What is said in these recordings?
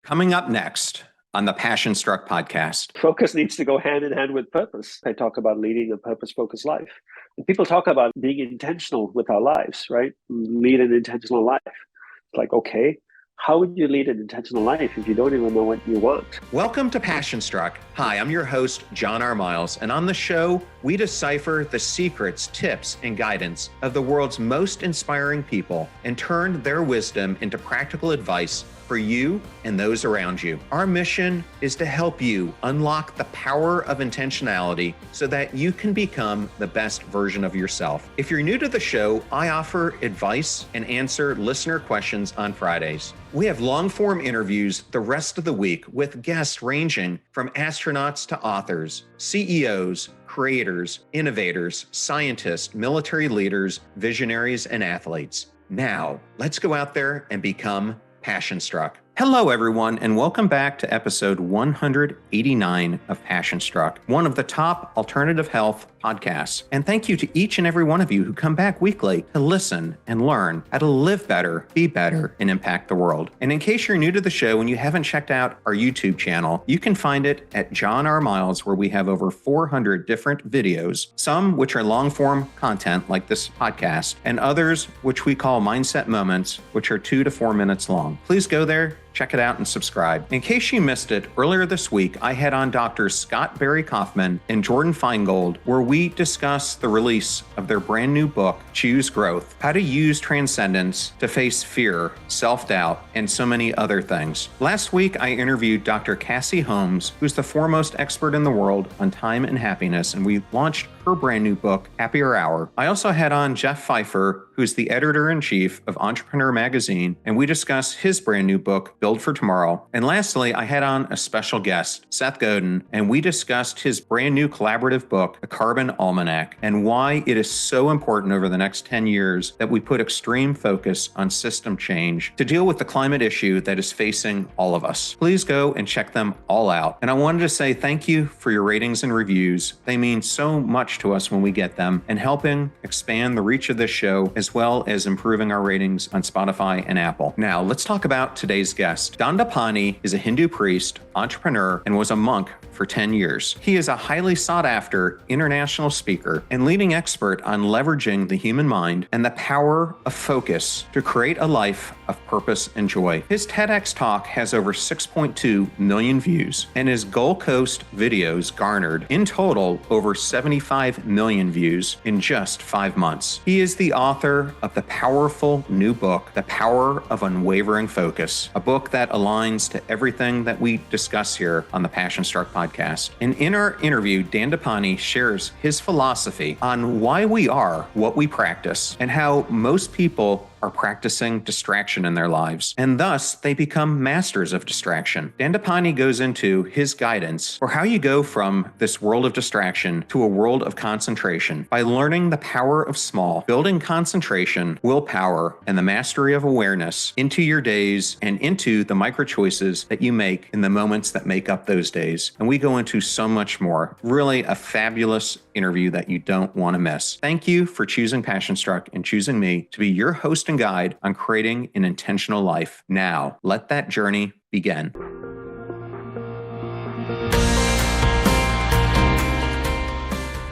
Coming up next on the Passion Struck podcast. Focus needs to go hand in hand with purpose. I talk about leading a purpose-focused life. And people talk about being intentional with our lives, right? Lead an intentional life. It's like, okay, how would you lead an intentional life if you don't even know what you want? Welcome to Passion Struck. Hi, I'm your host, John R. Miles, and on the show, we decipher the secrets, tips, and guidance of the world's most inspiring people and turn their wisdom into practical advice for you and those around you. Our mission is to help you unlock the power of intentionality so that you can become the best version of yourself. If you're new to the show, I offer advice and answer listener questions on Fridays. We have long-form interviews the rest of the week with guests ranging from astronauts to authors, CEOs, creators, innovators, scientists, military leaders, visionaries, and athletes. Now, let's go out there and become Passion Struck. Hello, everyone, and welcome back to episode 189 of Passion Struck, one of the top alternative health podcasts. And thank you to each and every one of you who come back weekly to listen and learn how to live better, be better, and impact the world. And in case you're new to the show and you haven't checked out our YouTube channel, you can find it at John R. Miles, where we have over 400 different videos, some which are long-form content like this podcast, and others which we call Mindset Moments, which are 2 to 4 minutes long. Please go there, check it out, and subscribe. In case you missed it, earlier this week, I had on Dr. Scott Barry Kaufman and Jordan Feingold, where we discuss the release of their brand new book, Choose Growth, How to Use Transcendence to Face Fear, Self-Doubt, and so many other things. Last week, I interviewed Dr. Cassie Holmes, who's the foremost expert in the world on time and happiness, and we launched her brand new book, Happier Hour. I also had on Jeff Pfeiffer, who's the editor-in-chief of Entrepreneur Magazine, and we discussed his brand new book, Build for Tomorrow. And lastly, I had on a special guest, Seth Godin, and we discussed his brand new collaborative book, The Carbon Almanac, and why it is so important over the next 10 years that we put extreme focus on system change to deal with the climate issue that is facing all of us. Please go and check them all out. And I wanted to say thank you for your ratings and reviews. They mean so much to us when we get them, and helping expand the reach of this show, as well as improving our ratings on Spotify and Apple. Now, let's talk about today's guest. Dandapani is a Hindu priest, entrepreneur, and was a monk for 10 years. He is a highly sought-after international speaker and leading expert on leveraging the human mind and the power of focus to create a life of purpose and joy. His TEDx talk has over 6.2 million views, and his GoalCast videos garnered, in total, over 75 million views in just 5 months. He is the author of the powerful new book, The Power of Unwavering Focus, a book that aligns to everything that we discuss here on the Passion Struck podcast. And in our interview, Dandapani shares his philosophy on why we are what we practice and how most people are practicing distraction in their lives, and thus they become masters of distraction. Dandapani goes into his guidance for how you go from this world of distraction to a world of concentration by learning the power of small, building concentration, willpower, and the mastery of awareness into your days and into the micro choices that you make in the moments that make up those days. And we go into so much more. Really a fabulous interview that you don't want to miss. Thank you for choosing Passion Struck and choosing me to be your host and guide on creating an intentional life. Now, let that journey begin.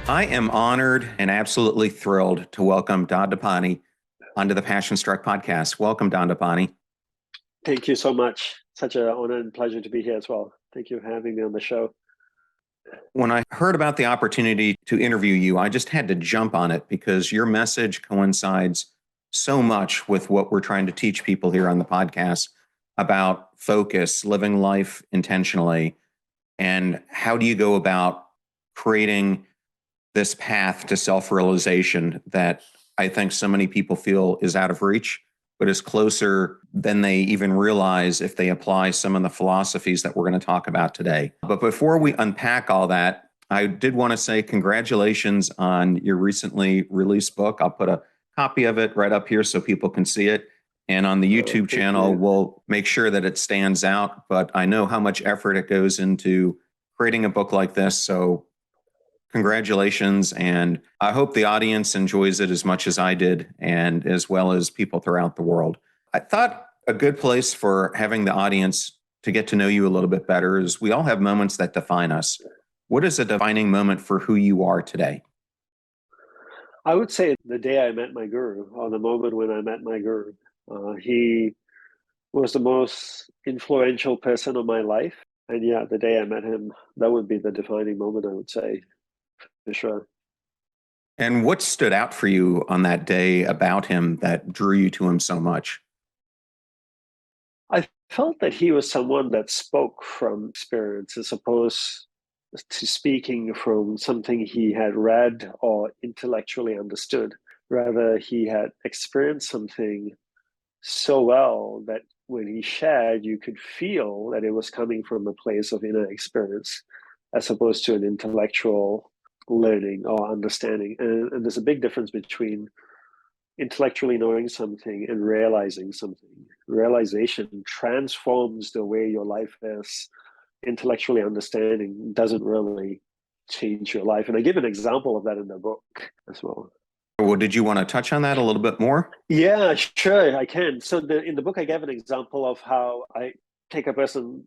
I am honored and absolutely thrilled to welcome Dandapani onto the Passion Struck podcast. Welcome, Dandapani. Thank you so much. Such an honor and pleasure to be here as well. Thank you for having me on the show. When I heard about the opportunity to interview you, I just had to jump on it because your message coincides so much with what we're trying to teach people here on the podcast about focus, living life intentionally, and how do you go about creating this path to self-realization that I think so many people feel is out of reach, but is closer than they even realize if they apply some of the philosophies that we're going to talk about today. But before we unpack all that, I did want to say congratulations on your recently released book. I'll put a copy of it right up here so people can see it. And on the YouTube channel, we'll make sure that it stands out. But I know how much effort it goes into creating a book like this. So congratulations. And I hope the audience enjoys it as much as I did, and as well as people throughout the world. I thought a good place for having the audience to get to know you a little bit better is we all have moments that define us. What is a defining moment for who you are today? I would say the day I met my guru, or the moment when I met my guru. He was the most influential person of my life. And yeah, the day I met him, that would be the defining moment, I would say, for sure. And what stood out for you on that day about him that drew you to him so much? I felt that he was someone that spoke from experience as opposed to speaking from something he had read or intellectually understood. Rather, he had experienced something so well that when he shared, you could feel that it was coming from a place of inner experience as opposed to an intellectual learning or understanding. And there's a big difference between intellectually knowing something and realizing something. Realization transforms the way your life is. Intellectually understanding doesn't really change your life. And I give an example of that in the book as well. Well, did you want to touch on that a little bit more? Yeah, sure, I can. So in the book, I gave an example of how I take a person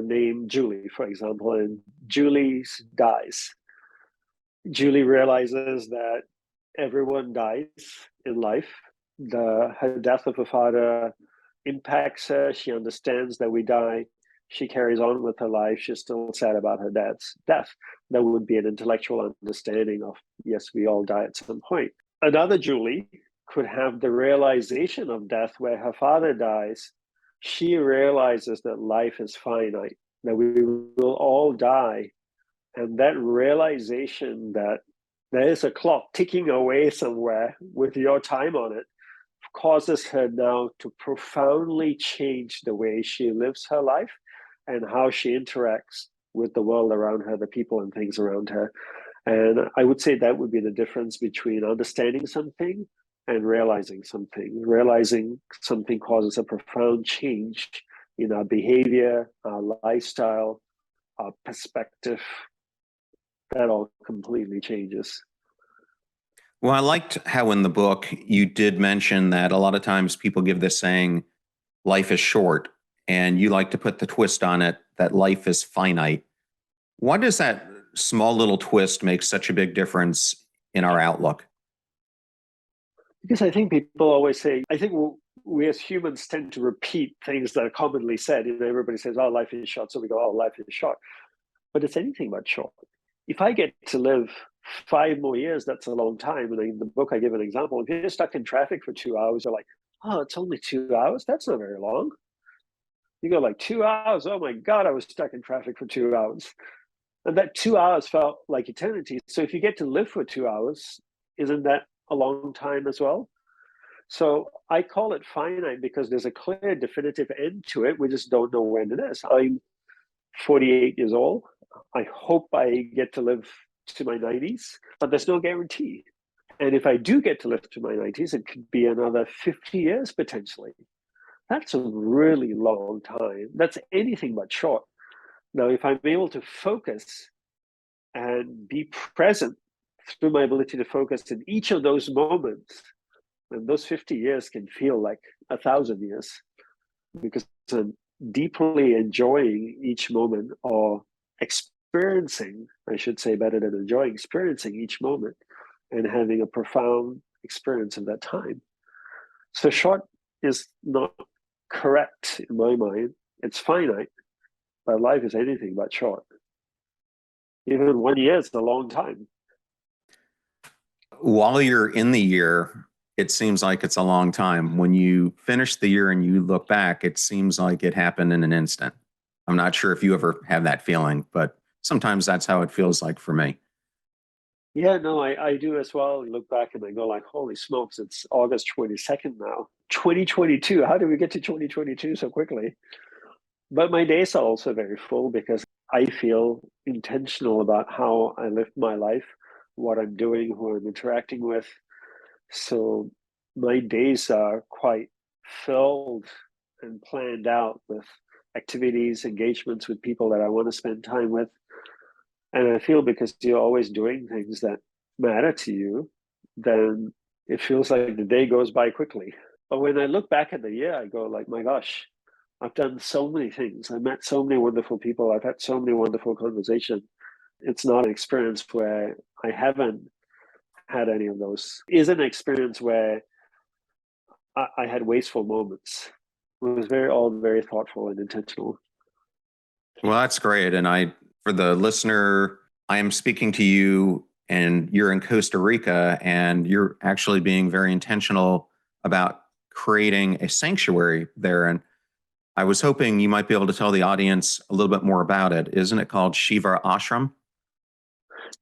named Julie, for example, and Julie dies. Julie realizes that everyone dies in life. Her death of her father impacts her. She understands that we die. She carries on with her life. She's still sad about her dad's death. That would be an intellectual understanding of, yes, we all die at some point. Another Julie could have the realization of death where her father dies. She realizes that life is finite, that we will all die. And that realization that there is a clock ticking away somewhere with your time on it causes her now to profoundly change the way she lives her life and how she interacts with the world around her, the people and things around her. And I would say that would be the difference between understanding something and realizing something. Realizing something causes a profound change in our behavior, our lifestyle, our perspective. That all completely changes. Well, I liked how in the book you did mention that a lot of times people give this saying, life is short, and you like to put the twist on it that life is finite. Why does that small little twist make such a big difference in our outlook? Because I think people always say, I think we as humans tend to repeat things that are commonly said. You know, everybody says, oh, life is short. So we go, oh, life is short. But it's anything but short. If I get to live 5 more years, that's a long time. And in the book, I give an example. If you're stuck in traffic for 2 hours, you're like, oh, it's only 2 hours? That's not very long. You go like 2 hours. Oh my God, I was stuck in traffic for 2 hours. And that 2 hours felt like eternity. So if you get to live for 2 hours, isn't that a long time as well? So I call it finite because there's a clear, definitive end to it. We just don't know when it is. I'm 48 years old. I hope I get to live to my 90s, but there's no guarantee. And if I do get to live to my 90s, it could be another 50 years potentially. That's a really long time. That's anything but short. Now, if I'm able to focus and be present through my ability to focus in each of those moments, then those 50 years can feel like 1,000 years because I'm deeply enjoying each moment or experiencing, I should say better than enjoying, experiencing each moment and having a profound experience of that time. So short is not correct in my mind. It's finite, but life is anything but short. Even 1 year is a long time. While you're in the year, it seems like it's a long time. When you finish the year and you look back, it seems like it happened in an instant. I'm not sure if you ever have that feeling, but sometimes that's how it feels like for me. Yeah, no, I do as well. Look back and I go like, holy smokes, it's August 22nd now. 2022. How did we get to 2022 so quickly? But my days are also very full because I feel intentional about how I live my life, what I'm doing, who I'm interacting with. So my days are quite filled and planned out with activities, engagements with people that I want to spend time with. And I feel because you're always doing things that matter to you, then it feels like the day goes by quickly. But when I look back at the year, I go like, my gosh, I've done so many things. I met so many wonderful people. I've had so many wonderful conversations. It's not an experience where I haven't had any of those. It is an experience where I had wasteful moments. It was all very thoughtful and intentional. Well, that's great. And for the listener, I am speaking to you and you're in Costa Rica and you're actually being very intentional about creating a sanctuary there. And I was hoping you might be able to tell the audience a little bit more about it. Isn't it called Siva Ashram?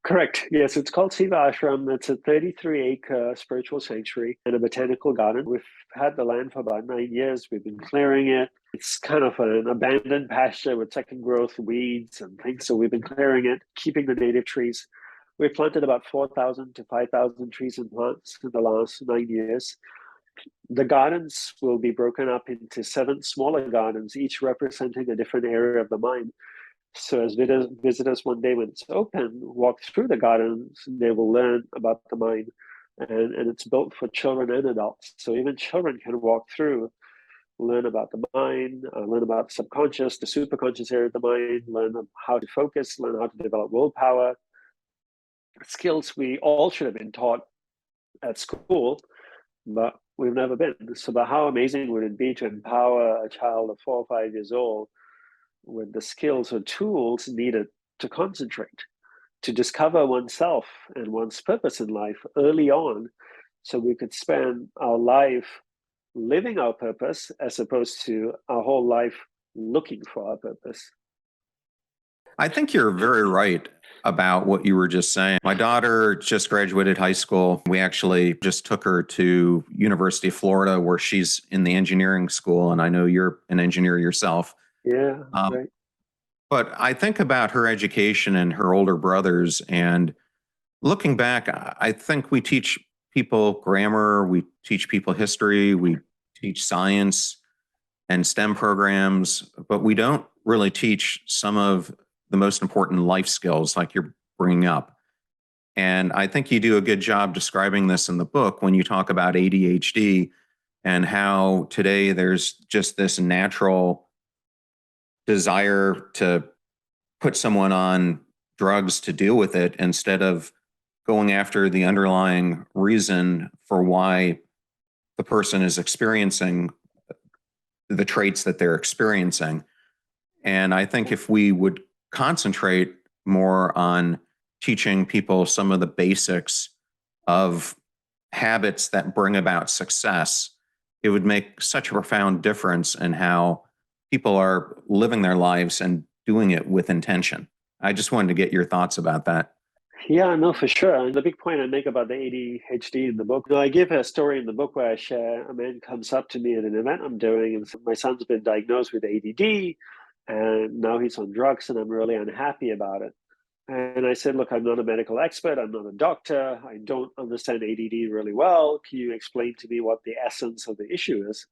Correct. Yes, it's called Siva Ashram. It's a 33-acre spiritual sanctuary and a botanical garden. We've had the land for about 9 years. We've been clearing it. It's kind of an abandoned pasture with second growth weeds and things. So we've been clearing it, keeping the native trees. We've planted about 4,000 to 5,000 trees and plants in the last 9 years. The gardens will be broken up into 7 smaller gardens, each representing a different area of the mind. So as visitors one day when it's open, walk through the gardens, they will learn about the mind. And it's built for children and adults. So even children can walk through, learn about the mind, learn about the subconscious, the superconscious area of the mind, learn how to focus, learn how to develop willpower. Skills we all should have been taught at school, but we've never been. So but how amazing would it be to empower a child of 4 or 5 years old with the skills or tools needed to concentrate, to discover oneself and one's purpose in life early on, so we could spend our life living our purpose as opposed to our whole life looking for our purpose. I think you're very right about what you were just saying. My daughter just graduated high school. We actually just took her to University of Florida where she's in the engineering school. And I know you're an engineer yourself. Yeah, right. But I think about her education and her older brothers. And looking back, I think we teach people grammar, we teach people history, we teach science and STEM programs, but we don't really teach some of the most important life skills like you're bringing up. And I think you do a good job describing this in the book when you talk about ADHD and how today there's just this natural desire to put someone on drugs to deal with it instead of going after the underlying reason for why the person is experiencing the traits that they're experiencing. And I think if we would concentrate more on teaching people some of the basics of habits that bring about success, it would make such a profound difference in how people are living their lives and doing it with intention. I just wanted to get your thoughts about that. Yeah, no, for sure. And the big point I make about the ADHD in the book, I give a story in the book where I share a man comes up to me at an event I'm doing, and my son's been diagnosed with ADD, and now he's on drugs, and I'm really unhappy about it. And I said, look, I'm not a medical expert. I'm not a doctor. I don't understand ADD really well. Can you explain to me what the essence of the issue is?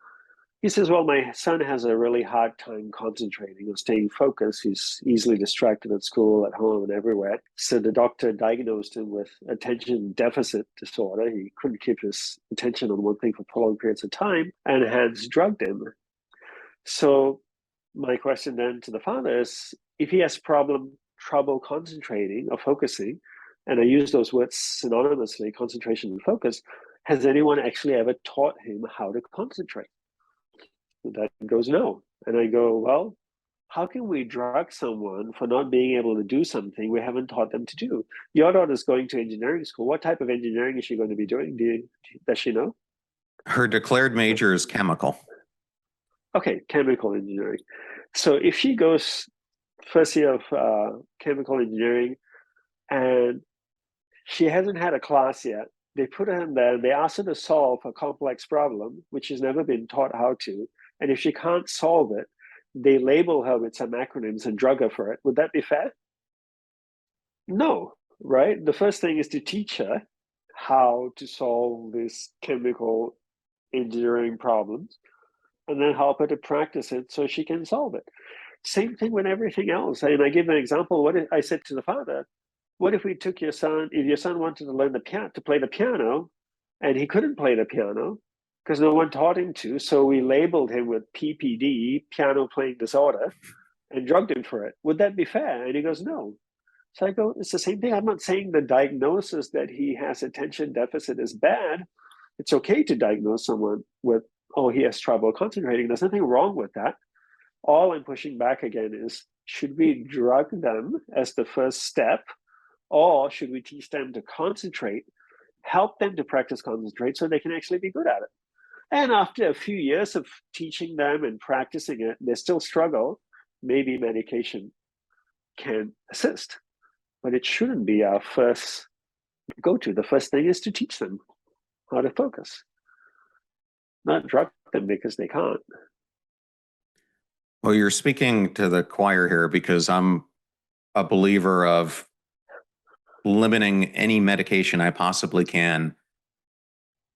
He says, well, my son has a really hard time concentrating or staying focused. He's easily distracted at school, at home, and everywhere. So the doctor diagnosed him with attention deficit disorder. He couldn't keep his attention on one thing for prolonged periods of time, and hence drugged him. So my question then to the father is, if he has trouble concentrating or focusing, and I use those words synonymously, concentration and focus, has anyone actually ever taught him how to concentrate? That goes no. And I go, well, how can we drug someone for not being able to do something we haven't taught them to do? Your daughter's going to engineering school. What type of engineering is she going to be doing? Does she know? Her declared major is chemical. Okay, chemical engineering. So if she goes first year of chemical engineering and she hasn't had a class yet, they put her in there, they ask her to solve a complex problem, which she's never been taught how to. And if she can't solve it, they label her with some acronyms and drug her for it. Would that be fair? No, right? The first thing is to teach her how to solve these chemical engineering problems and then help her to practice it so she can solve it. Same thing with everything else. And I give an example. What if I said to the father, what if we took your son, if your son wanted to learn to play the piano and he couldn't play the piano, because no one taught him to. So we labeled him with PPD, piano playing disorder, and drugged him for it. Would that be fair? And he goes, no. So I go, it's the same thing. I'm not saying the diagnosis that he has attention deficit is bad. It's okay to diagnose someone with, oh, he has trouble concentrating. There's nothing wrong with that. All I'm pushing back again is, should we drug them as the first step, or should we teach them to concentrate, help them to practice concentrate so they can actually be good at it? And after a few years of teaching them and practicing it, they still struggle. Maybe medication can assist, but it shouldn't be our first go-to. The first thing is to teach them how to focus, not drug them because they can't. Well, you're speaking to the choir here, because I'm a believer of limiting any medication I possibly can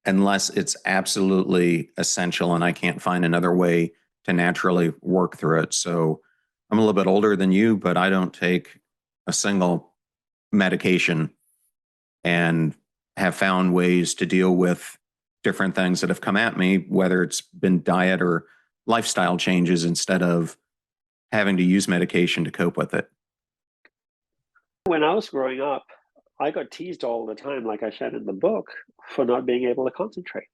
unless it's absolutely essential and I can't find another way to naturally work through it. So I'm a little bit older than you, but I don't take a single medication, and have found ways to deal with different things that have come at me, whether it's been diet or lifestyle changes, instead of having to use medication to cope with it. When I was growing up, I got teased all the time, like I shared in the book, for not being able to concentrate.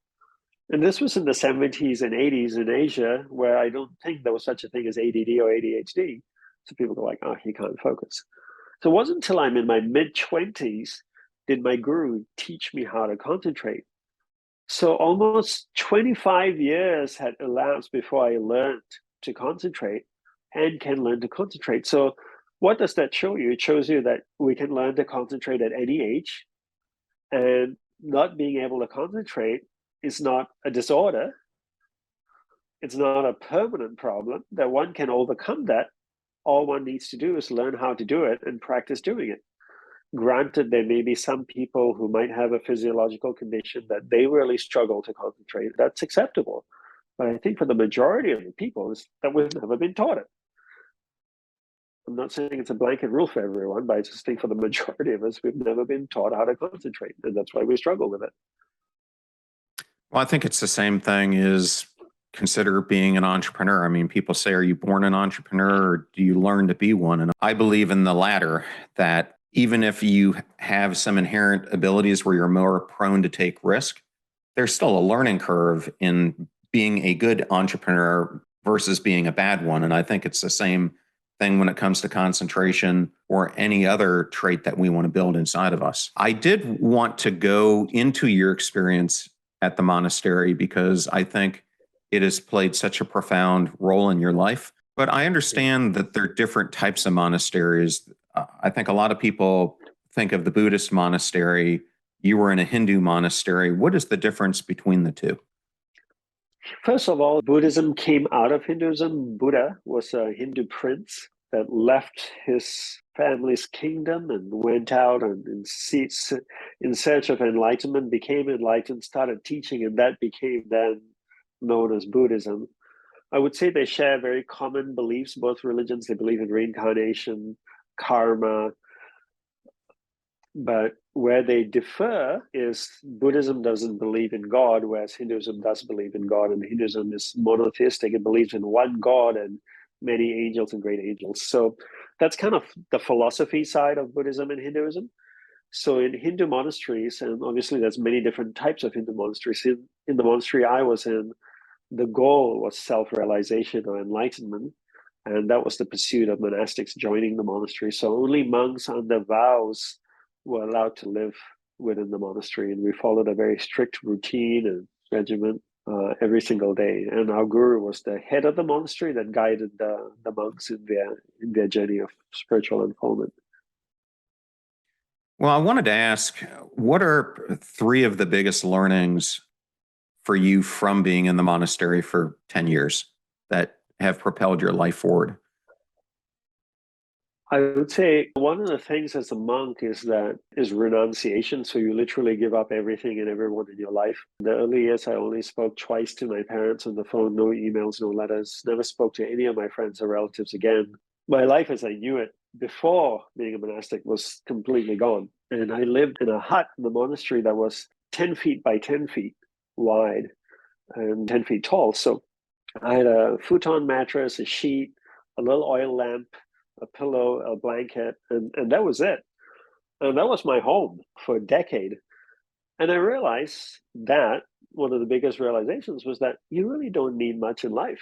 And this was in the 70s and 80s in Asia, where I don't think there was such a thing as ADD or ADHD. So people go like, oh, he can't focus. So it wasn't until I'm in my mid-20s did my guru teach me how to concentrate. So almost 25 years had elapsed before I learned to concentrate and can learn to concentrate. So what does that show you? It shows you that we can learn to concentrate at any age, and not being able to concentrate is not a disorder. It's not a permanent problem, that one can overcome that. All one needs to do is learn how to do it and practice doing it. Granted, there may be some people who might have a physiological condition that they really struggle to concentrate. That's acceptable. But I think for the majority of the people, is that we've never been taught it. I'm not saying it's a blanket rule for everyone, but I just think for the majority of us, we've never been taught how to concentrate. And that's why we struggle with it. Well, I think it's the same thing as consider being an entrepreneur. I mean, people say, are you born an entrepreneur or do you learn to be one? And I believe in the latter, that even if you have some inherent abilities where you're more prone to take risk, there's still a learning curve in being a good entrepreneur versus being a bad one. And I think it's the same thing when it comes to concentration or any other trait that we want to build inside of us. I did want to go into your experience at the monastery because I think it has played such a profound role in your life. But I understand that there are different types of monasteries. I think a lot of people think of the Buddhist monastery. You were in a Hindu monastery. What is the difference between the two? First of all, Buddhism came out of Hinduism. Buddha was a Hindu prince that left his family's kingdom and went out and in search of enlightenment, became enlightened, started teaching, and that became then known as Buddhism. I would say they share very common beliefs, both religions. They believe in reincarnation, karma, but where they differ is Buddhism doesn't believe in God, whereas Hinduism does believe in God, and Hinduism is monotheistic. It believes in one God and many angels and great angels. So that's kind of the philosophy side of Buddhism and Hinduism. So in Hindu monasteries, and obviously there's many different types of Hindu monasteries. In the monastery I was in, the goal was self-realization or enlightenment. And that was the pursuit of monastics joining the monastery. So only monks under vows were allowed to live within the monastery. And we followed a very strict routine and regimen every single day. And our guru was the head of the monastery that guided the monks in their journey of spiritual unfoldment. Well, I wanted to ask, what are three of the biggest learnings for you from being in the monastery for 10 years that have propelled your life forward? I would say one of the things as a monk is renunciation. So you literally give up everything and everyone in your life. In the early years, I only spoke twice to my parents on the phone, no emails, no letters, never spoke to any of my friends or relatives again. My life as I knew it before being a monastic was completely gone. And I lived in a hut in the monastery that was 10 feet by 10 feet wide. and 10 feet tall. So I had a futon mattress, a sheet, a little oil lamp, a pillow, a blanket, and that was it. And that was my home for a decade. And I realized that one of the biggest realizations was that you really don't need much in life.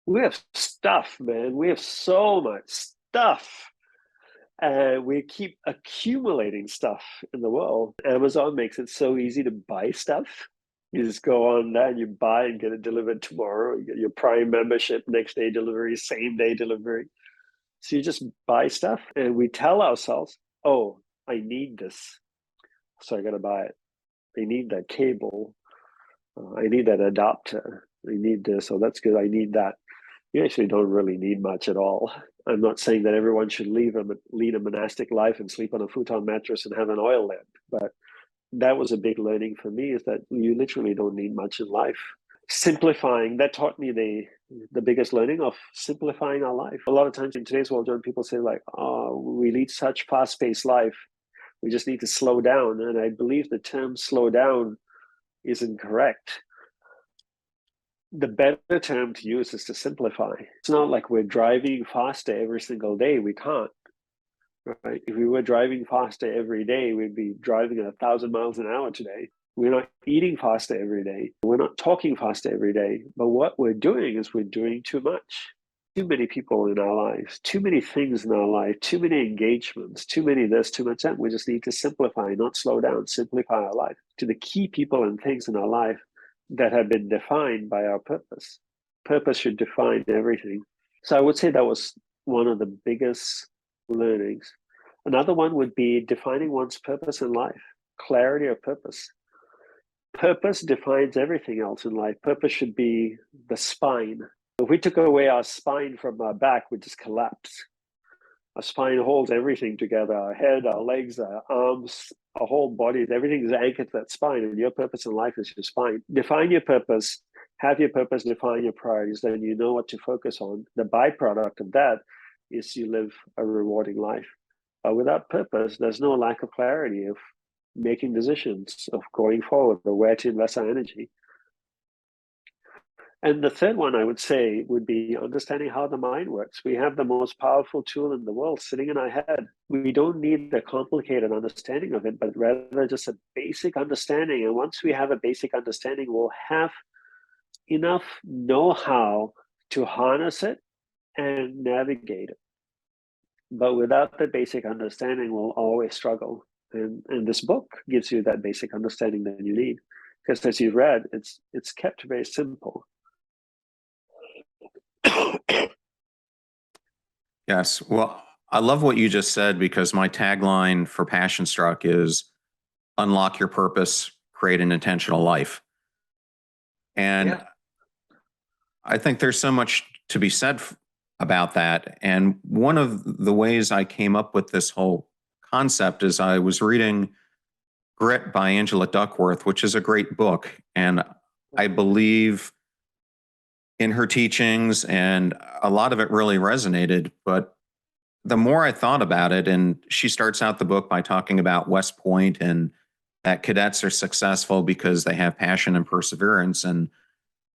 We have stuff, man. We have so much stuff. And we keep accumulating stuff in the world. Amazon makes it so easy to buy stuff. You just go on that and you buy and get it delivered tomorrow. You get your Prime membership, next day delivery, same day delivery. So you just buy stuff and we tell ourselves, oh, I need this. So I got to buy it. I need that cable. I need that adapter. I need this. Oh, that's good. I need that. You actually don't really need much at all. I'm not saying that everyone should lead a monastic life and sleep on a futon mattress and have an oil lamp, but that was a big learning for me, is that you literally don't need much in life. Simplifying, that taught me the biggest learning of simplifying our life. A lot of times in today's world, John, people say like, oh, we lead such fast-paced life. We just need to slow down. And I believe the term slow down isn't correct. The better term to use is to simplify. It's not like we're driving faster every single day. We can't, right? If we were driving faster every day, we'd be driving at 1,000 miles an hour today. We're not eating faster every day. We're not talking faster every day. But what we're doing is we're doing too much. Too many people in our lives, too many things in our life, too many engagements, too many this, too much that. We just need to simplify, not slow down, simplify our life to the key people and things in our life that have been defined by our purpose. Purpose should define everything. So I would say that was one of the biggest learnings. Another one would be defining one's purpose in life, clarity of purpose. Purpose defines everything else in life. Purpose should be the spine. If we took away our spine from our back, we'd just collapse. Our spine holds everything together, our head, our legs, our arms, our whole body, everything is anchored to that spine, and your purpose in life is your spine. Define your purpose, have your purpose, define your priorities, then you know what to focus on. The byproduct of that is you live a rewarding life. Without purpose, there's no lack of clarity of making decisions, of going forward, or where to invest our energy. And the third one I would say would be understanding how the mind works. We have the most powerful tool in the world sitting in our head. We don't need a complicated understanding of it, but rather just a basic understanding. And once we have a basic understanding, we'll have enough know-how to harness it and navigate it. But without the basic understanding, we'll always struggle. And this book gives you that basic understanding that you need. Because as you've read, it's kept very simple. Yes. Well, I love what you just said, because my tagline for Passion Struck is unlock your purpose, create an intentional life. And yeah, I think there's so much to be said about that. And one of the ways I came up with this whole concept is I was reading Grit by Angela Duckworth, which is a great book. And I believe in her teachings, and a lot of it really resonated. But the more I thought about it, and she starts out the book by talking about West Point and that cadets are successful because they have passion and perseverance. And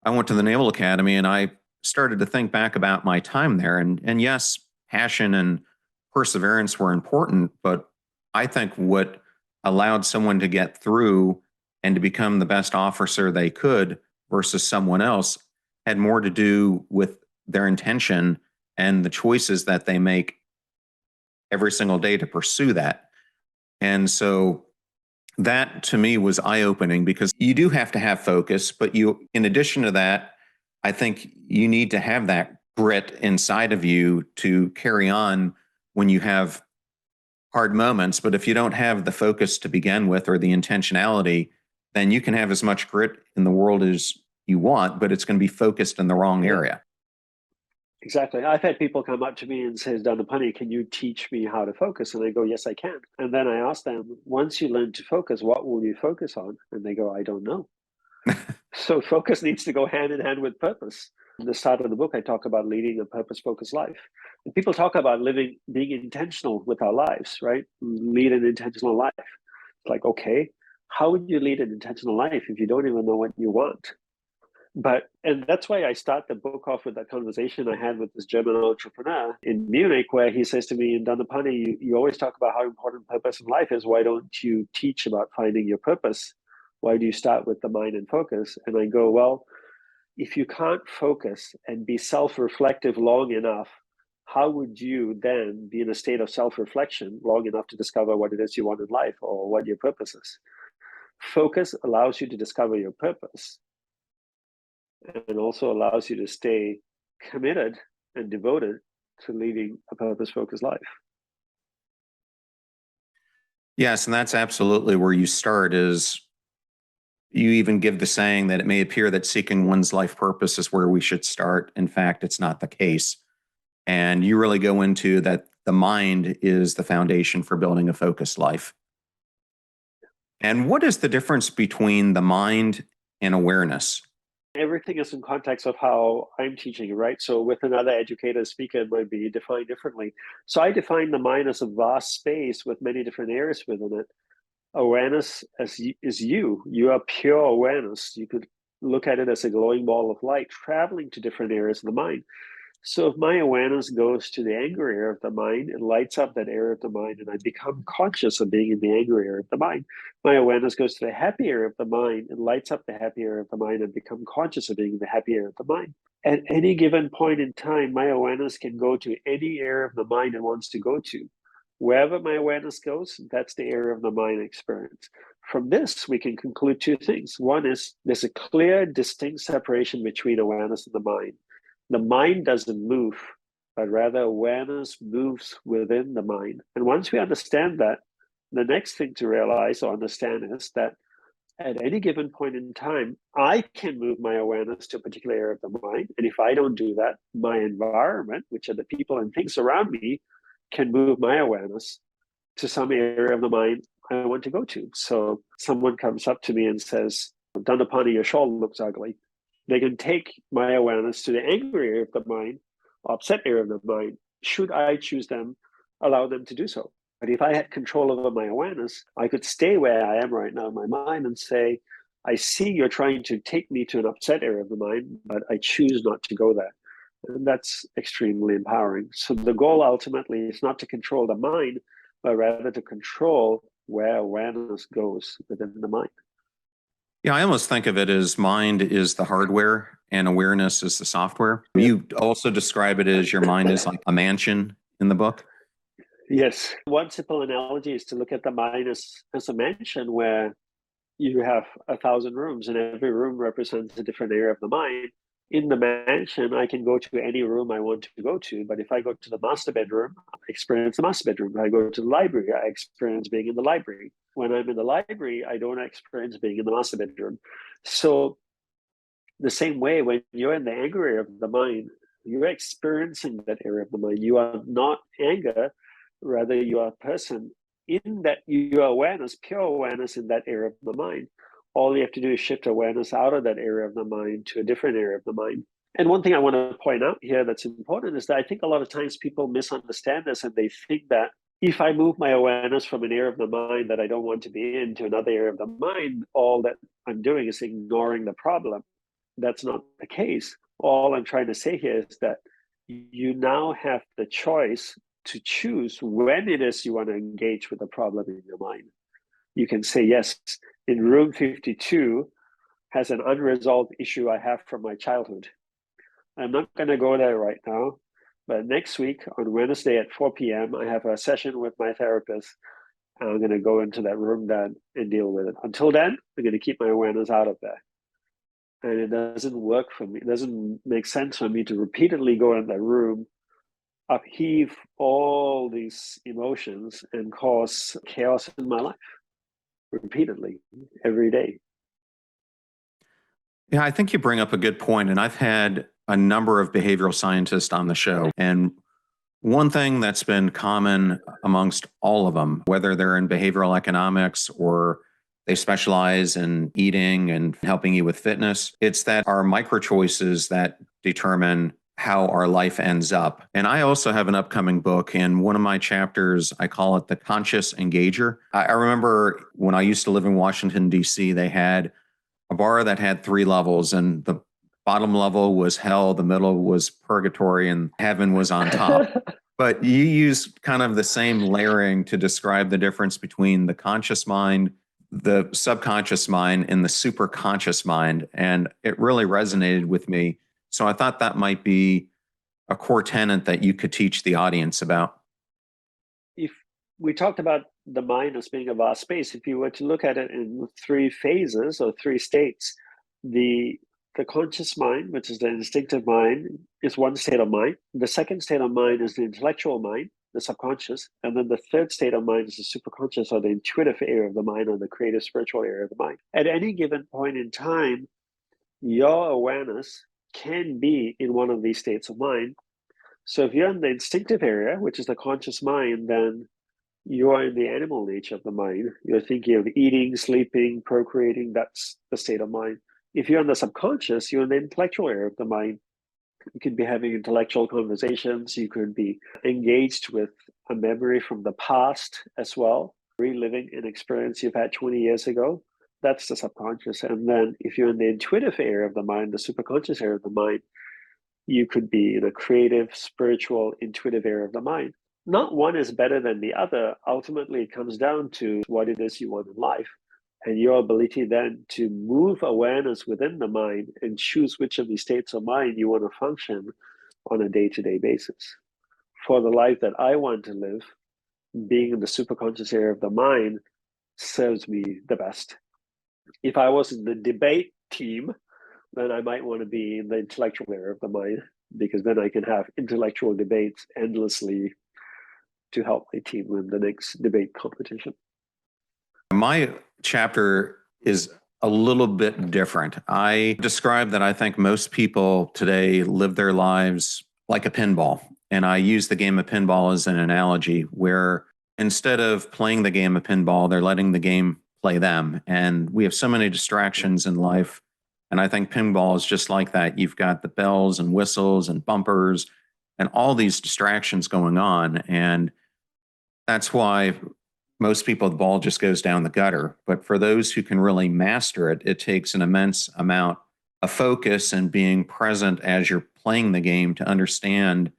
I went to the Naval Academy and I started to think back about my time there. And yes, passion and perseverance were important, but I think what allowed someone to get through and to become the best officer they could versus someone else had more to do with their intention and the choices that they make every single day to pursue that. And so that to me was eye-opening, because you do have to have focus, but you, in addition to that, I think you need to have that grit inside of you to carry on when you have hard moments. But if you don't have the focus to begin with, or the intentionality, then you can have as much grit in the world as you want, but it's going to be focused in the wrong area. Exactly. I've had people come up to me and say, Danapani, can you teach me how to focus? And I go, yes, I can. And then I ask them, once you learn to focus, what will you focus on? And they go, I don't know. So focus needs to go hand in hand with purpose. In the start of the book, I talk about leading a purpose-focused life. And people talk about being intentional with our lives, right? Lead an intentional life. It's like, okay, how would you lead an intentional life if you don't even know what you want? And that's why I start the book off with that conversation I had with this German entrepreneur in Munich, where he says to me, in Danapani, you always talk about how important purpose in life is. Why don't you teach about finding your purpose? Why do you start with the mind and focus? And I go, well, if you can't focus and be self-reflective long enough, how would you then be in a state of self-reflection long enough to discover what it is you want in life or what your purpose is? Focus allows you to discover your purpose, and also allows you to stay committed and devoted to leading a purpose-focused life. Yes, and that's absolutely where you start. Is you even give the saying that it may appear that seeking one's life purpose is where we should start. In fact, it's not the case. And you really go into that the mind is the foundation for building a focused life. And what is the difference between the mind and awareness? Everything is in context of how I'm teaching, right? So with another educator speaker, it might be defined differently. So I define the mind as a vast space with many different areas within it. Awareness is you. You are pure awareness. You could look at it as a glowing ball of light traveling to different areas of the mind. So if my awareness goes to the anger area of the mind, it lights up that area of the mind, and I become conscious of being in the anger area of the mind. My awareness goes to the happy area of the mind, it lights up the happy area of the mind, and become conscious of being in the happy area of the mind. At any given point in time, my awareness can go to any area of the mind it wants to go to. Wherever my awareness goes, that's the area of the mind experience. From this, we can conclude two things. One is there's a clear, distinct separation between awareness and the mind. The mind doesn't move, but rather awareness moves within the mind. And once we understand that, the next thing to realize or understand is that at any given point in time, I can move my awareness to a particular area of the mind. And if I don't do that, my environment, which are the people and things around me, can move my awareness to some area of the mind I want to go to. So someone comes up to me and says, Dandapani, your shawl looks ugly. They can take my awareness to the angry area of the mind, upset area of the mind, should I choose them, allow them to do so. But if I had control over my awareness, I could stay where I am right now in my mind and say, I see you're trying to take me to an upset area of the mind, but I choose not to go there. And that's extremely empowering. So the goal ultimately is not to control the mind, but rather to control where awareness goes within the mind. Yeah, I almost think of it as mind is the hardware and awareness is the software. Yeah. You also describe it as your mind is like a mansion in the book. Yes. One simple analogy is to look at the mind as a mansion where you have 1,000 rooms and every room represents a different area of the mind. In the mansion, I can go to any room I want to go to, but if I go to the master bedroom, I experience the master bedroom. If I go to the library, I experience being in the library. When I'm in the library, I don't experience being in the master bedroom. So the same way, when you're in the anger area of the mind, you're experiencing that area of the mind. You are not anger, rather you are a person in that your awareness, pure awareness in that area of the mind. All you have to do is shift awareness out of that area of the mind to a different area of the mind. And one thing I want to point out here that's important is that I think a lot of times people misunderstand this and they think that if I move my awareness from an area of the mind that I don't want to be in to another area of the mind, all that I'm doing is ignoring the problem. That's not the case. All I'm trying to say here is that you now have the choice to choose when it is you want to engage with the problem in your mind. You can say, yes, in room 52 has an unresolved issue I have from my childhood. I'm not going to go there right now, but next week on Wednesday at 4 p.m., I have a session with my therapist, and I'm going to go into that room then and deal with it. Until then, I'm going to keep my awareness out of there. And it doesn't work for me. It doesn't make sense for me to repeatedly go in that room, upheave all these emotions, and cause chaos in my life repeatedly every day. Yeah, I think you bring up a good point, and I've had a number of behavioral scientists on the show. And one thing that's been common amongst all of them, whether they're in behavioral economics or they specialize in eating and helping you with fitness, it's that our micro choices that determine how our life ends up. And I also have an upcoming book, and one of my chapters, I call it the conscious engager. I remember when I used to live in Washington, D.C., they had a bar that had 3 levels, and the bottom level was hell, the middle was purgatory, and heaven was on top. But you use kind of the same layering to describe the difference between the conscious mind, the subconscious mind, and the superconscious mind. And it really resonated with me. So I thought that might be a core tenet that you could teach the audience about. If we talked about the mind as being a vast space, if you were to look at it in three phases or three states, the conscious mind, which is the instinctive mind, is one state of mind. The second state of mind is the intellectual mind, the subconscious. And then the third state of mind is the superconscious, or the intuitive area of the mind, or the creative spiritual area of the mind. At any given point in time, your awareness can be in one of these states of mind. So if you're in the instinctive area, which is the conscious mind, then you are in the animal nature of the mind. You're thinking of eating, sleeping, procreating. That's the state of mind. If you're in the subconscious, you're in the intellectual area of the mind. You could be having intellectual conversations. You could be engaged with a memory from the past as well, reliving an experience you've had 20 years ago. That's the subconscious. And then if you're in the intuitive area of the mind, the superconscious area of the mind, you could be in a creative, spiritual, intuitive area of the mind. Not one is better than the other. Ultimately, it comes down to what it is you want in life and your ability then to move awareness within the mind and choose which of these states of mind you want to function on a day-to-day basis. For the life that I want to live, being in the superconscious area of the mind serves me the best. If I was in the debate team, then I might want to be in the intellectual area of the mind, because then I can have intellectual debates endlessly to help my team win the next debate competition. My chapter is a little bit different. I describe that I think most people today live their lives like a pinball. And I use the game of pinball as an analogy where instead of playing the game of pinball, they're letting the game play them. And we have so many distractions in life. And I think pinball is just like that. You've got the bells and whistles and bumpers and all these distractions going on. And that's why most people, the ball just goes down the gutter. But for those who can really master it, it takes an immense amount of focus and being present as you're playing the game to understand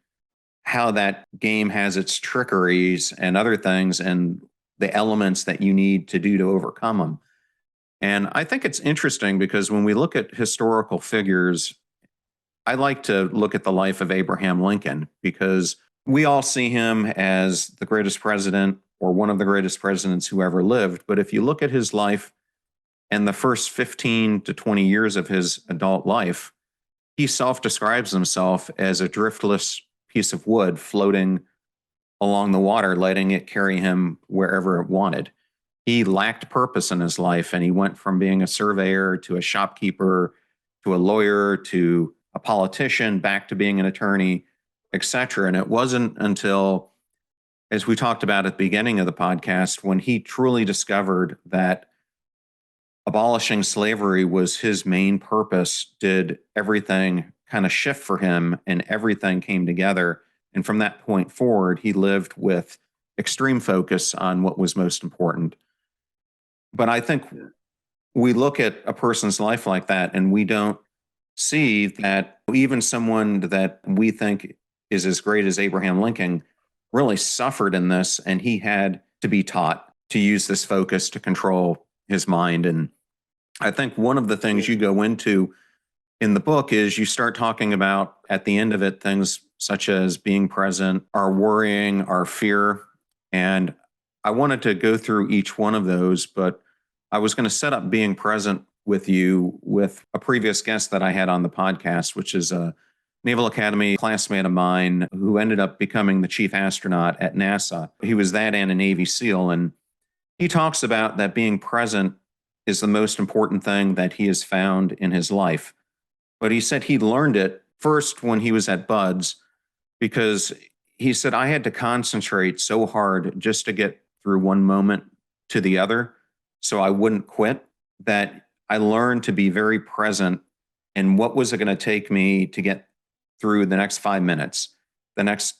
how that game has its trickeries and other things and the elements that you need to do to overcome them. And I think it's interesting because when we look at historical figures, I like to look at the life of Abraham Lincoln because we all see him as the greatest president or one of the greatest presidents who ever lived. But if you look at his life and the first 15 to 20 years of his adult life, he self-describes himself as a driftless piece of wood floating along the water, letting it carry him wherever it wanted. He lacked purpose in his life, and he went from being a surveyor to a shopkeeper to a lawyer to a politician, back to being an attorney, etc. And it wasn't until, as we talked about at the beginning of the podcast, when he truly discovered that abolishing slavery was his main purpose, did everything kind of shift for him and everything came together. And from that point forward, he lived with extreme focus on what was most important. But I think we look at a person's life like that and we don't see that even someone that we think is as great as Abraham Lincoln really suffered in this, and he had to be taught to use this focus to control his mind. And I think one of the things you go into in the book is you start talking about at the end of it things such as being present, our worrying, our fear. And I wanted to go through each one of those, but I was going to set up being present with you with a previous guest that I had on the podcast, which is a Naval Academy classmate of mine who ended up becoming the chief astronaut at NASA. He was that and a Navy SEAL. And he talks about that being present is the most important thing that he has found in his life. But he said he learned it first when he was at Buds, because he said, I had to concentrate so hard just to get through one moment to the other so I wouldn't quit, that I learned to be very present in what was it going to take me to get through the next 5 minutes, the next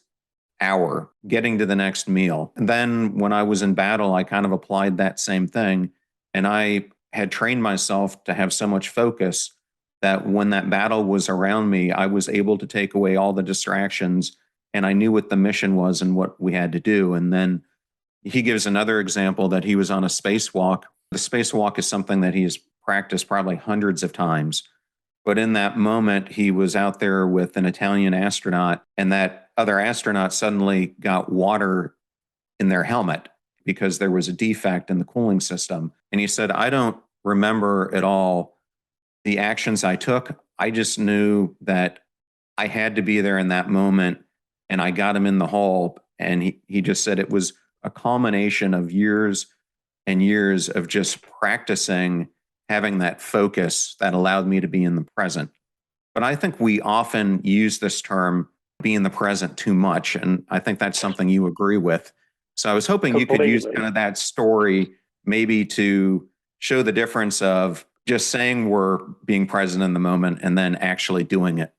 hour, getting to the next meal. And then when I was in battle, I kind of applied that same thing. And I had trained myself to have so much focus that when that battle was around me, I was able to take away all the distractions and I knew what the mission was and what we had to do. And then he gives another example that he was on a spacewalk. The spacewalk is something that he has practiced probably hundreds of times. But in that moment, he was out there with an Italian astronaut, and that other astronaut suddenly got water in their helmet because there was a defect in the cooling system. And he said, I don't remember at all the actions I took. I just knew that I had to be there in that moment, and I got him in the hole. And he just said it was a culmination of years and years of just practicing having that focus that allowed me to be in the present. But I think we often use this term, be in the present, too much. And I think that's something you agree with. So I was hoping you could use kind of that story maybe to show the difference of just saying we're being present in the moment and then actually doing it.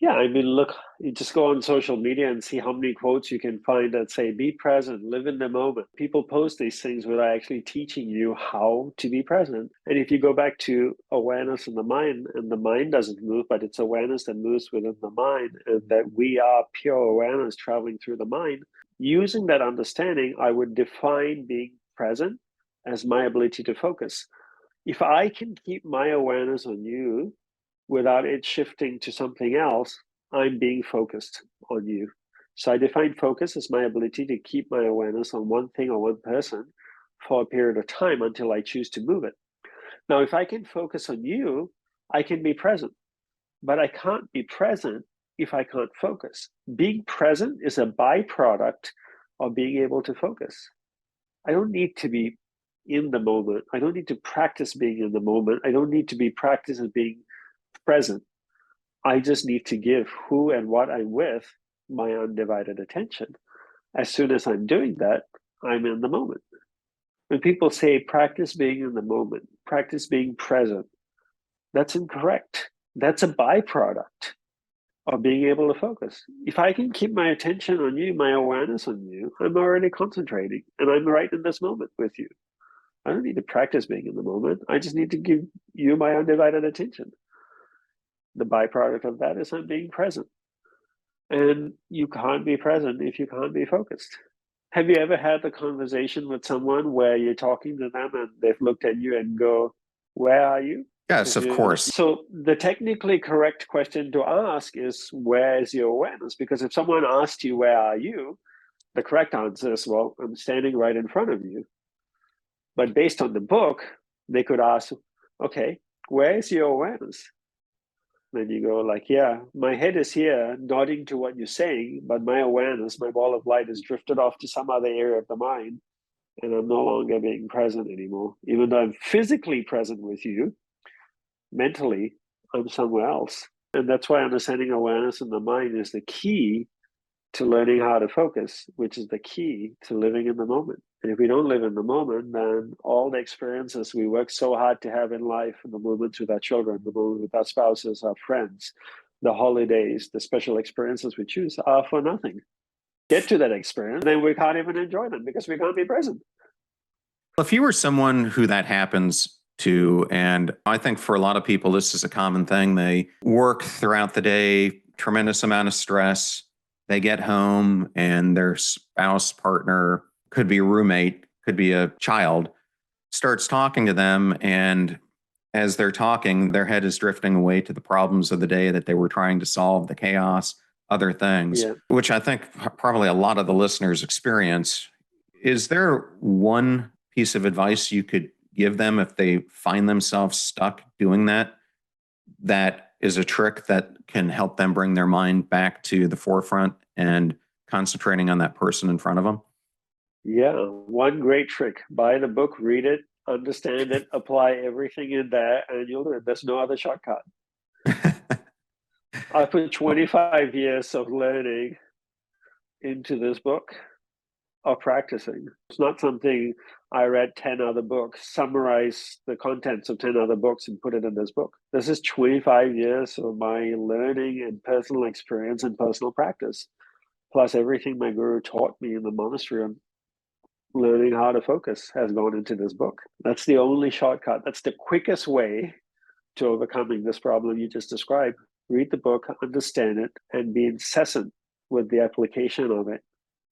Yeah, I mean, look, you just go on social media and see how many quotes you can find that say, be present, live in the moment. People post these things without actually teaching you how to be present. And if you go back to awareness in the mind, and the mind doesn't move, but it's awareness that moves within the mind, and that we are pure awareness traveling through the mind, using that understanding, I would define being present as my ability to focus. If I can keep my awareness on you, without it shifting to something else, I'm being focused on you. So I define focus as my ability to keep my awareness on one thing or one person for a period of time until I choose to move it. Now, if I can focus on you, I can be present, but I can't be present if I can't focus. Being present is a byproduct of being able to focus. I don't need to be in the moment. I don't need to practice being in the moment. I don't need to be practicing being present. I just need to give who and what I'm with my undivided attention. As soon as I'm doing that, I'm in the moment. When people say practice being in the moment, practice being present, that's incorrect. That's a byproduct of being able to focus. If I can keep my attention on you, my awareness on you, I'm already concentrating and I'm right in this moment with you. I don't need to practice being in the moment. I just need to give you my undivided attention. The byproduct of that is I'm being present. And you can't be present if you can't be focused. Have you ever had the conversation with someone where you're talking to them and they've looked at you and go, where are you? Yes, of course. So the technically correct question to ask is, where is your awareness? Because if someone asked you, where are you? The correct answer is, well, I'm standing right in front of you. But based on the book, they could ask, okay, where is your awareness? Then you go like, yeah, my head is here nodding to what you're saying, but my awareness, my ball of light has drifted off to some other area of the mind, and I'm no longer being present anymore. Even though I'm physically present with you, mentally, I'm somewhere else. And that's why understanding awareness in the mind is the key to learning how to focus, which is the key to living in the moment. And if we don't live in the moment, then all the experiences we work so hard to have in life, the moments with our children, the moments with our spouses, our friends, the holidays, the special experiences we choose are for nothing. Get to that experience, then we can't even enjoy them because we can't be present. If you were someone who that happens to, and I think for a lot of people, this is a common thing, they work throughout the day, tremendous amount of stress. They get home and their spouse, partner, could be a roommate, could be a child, starts talking to them. And as they're talking, their head is drifting away to the problems of the day that they were trying to solve, the chaos, other things, which I think probably a lot of the listeners experience. Is there one piece of advice you could give them if they find themselves stuck doing that? That is a trick that can help them bring their mind back to the forefront and concentrating on that person in front of them? Yeah, one great trick. Buy the book, read it, understand it, apply everything in there, and you'll do it. There's no other shortcut. I put 25 years of learning into this book, of practicing. It's not something I read 10 other books, summarize the contents of 10 other books and put it in this book. This is 25 years of my learning and personal experience and personal practice, plus everything my guru taught me in the monastery on learning how to focus has gone into this book. That's the only shortcut. That's the quickest way to overcoming this problem you just described. Read the book, understand it, and be incessant with the application of it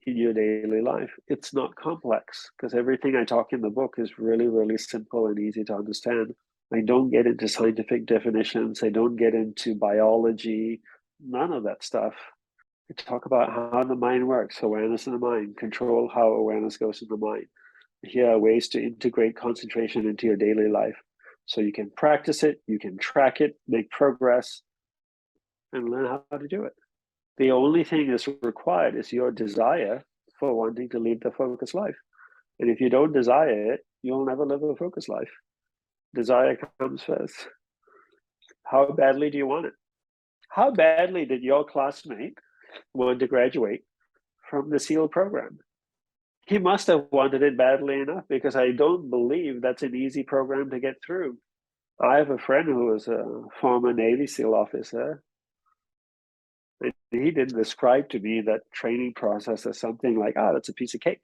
in your daily life. It's not complex, because everything I talk in the book is really, really simple and easy to understand. I don't get into scientific definitions. I don't get into biology, none of that stuff. I talk about how the mind works, awareness in the mind, control how awareness goes in the mind. Here are ways to integrate concentration into your daily life. So you can practice it, you can track it, make progress, and learn how to do it. The only thing that's required is your desire for wanting to lead the focused life. And if you don't desire it, you'll never live a focused life. Desire comes first. How badly do you want it? How badly did your classmate want to graduate from the SEAL program? He must have wanted it badly enough, because I don't believe that's an easy program to get through. I have a friend who was a former Navy SEAL officer, and he didn't describe to me that training process as something like, that's a piece of cake.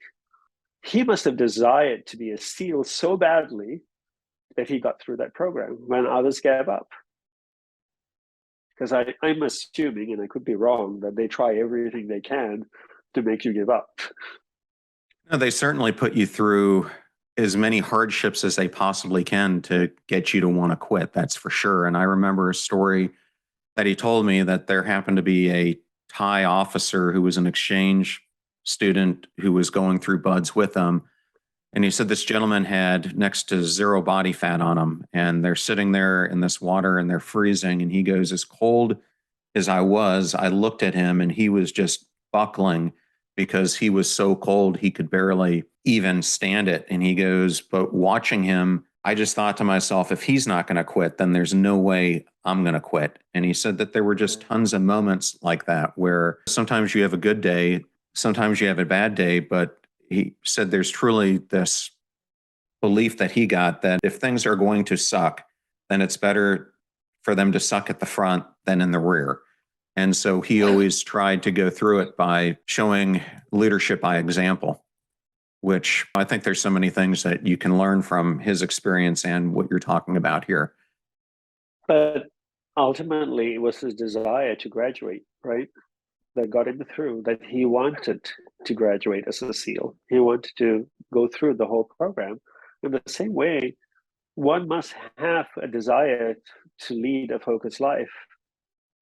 He must have desired to be a SEAL so badly that he got through that program when others gave up. Because I'm assuming, and I could be wrong, that they try everything they can to make you give up. No, they certainly put you through as many hardships as they possibly can to get you to want to quit. That's for sure. And I remember a story that he told me that there happened to be a Thai officer who was an exchange student who was going through buds with them. And he said this gentleman had next to zero body fat on him, and they're sitting there in this water and they're freezing. And he goes, as cold as I looked at him and he was just buckling because he was so cold he could barely even stand it. And he goes, but watching him, I just thought to myself, if he's not going to quit, then there's no way I'm going to quit. And he said that there were just tons of moments like that where sometimes you have a good day, sometimes you have a bad day, but he said there's truly this belief that he got that if things are going to suck, then it's better for them to suck at the front than in the rear. And so he always tried to go through it by showing leadership by example, which I think there's so many things that you can learn from his experience and what you're talking about here. But ultimately, it was his desire to graduate, right, that got him through, that he wanted to graduate as a SEAL. He wanted to go through the whole program. In the same way, one must have a desire to lead a focused life.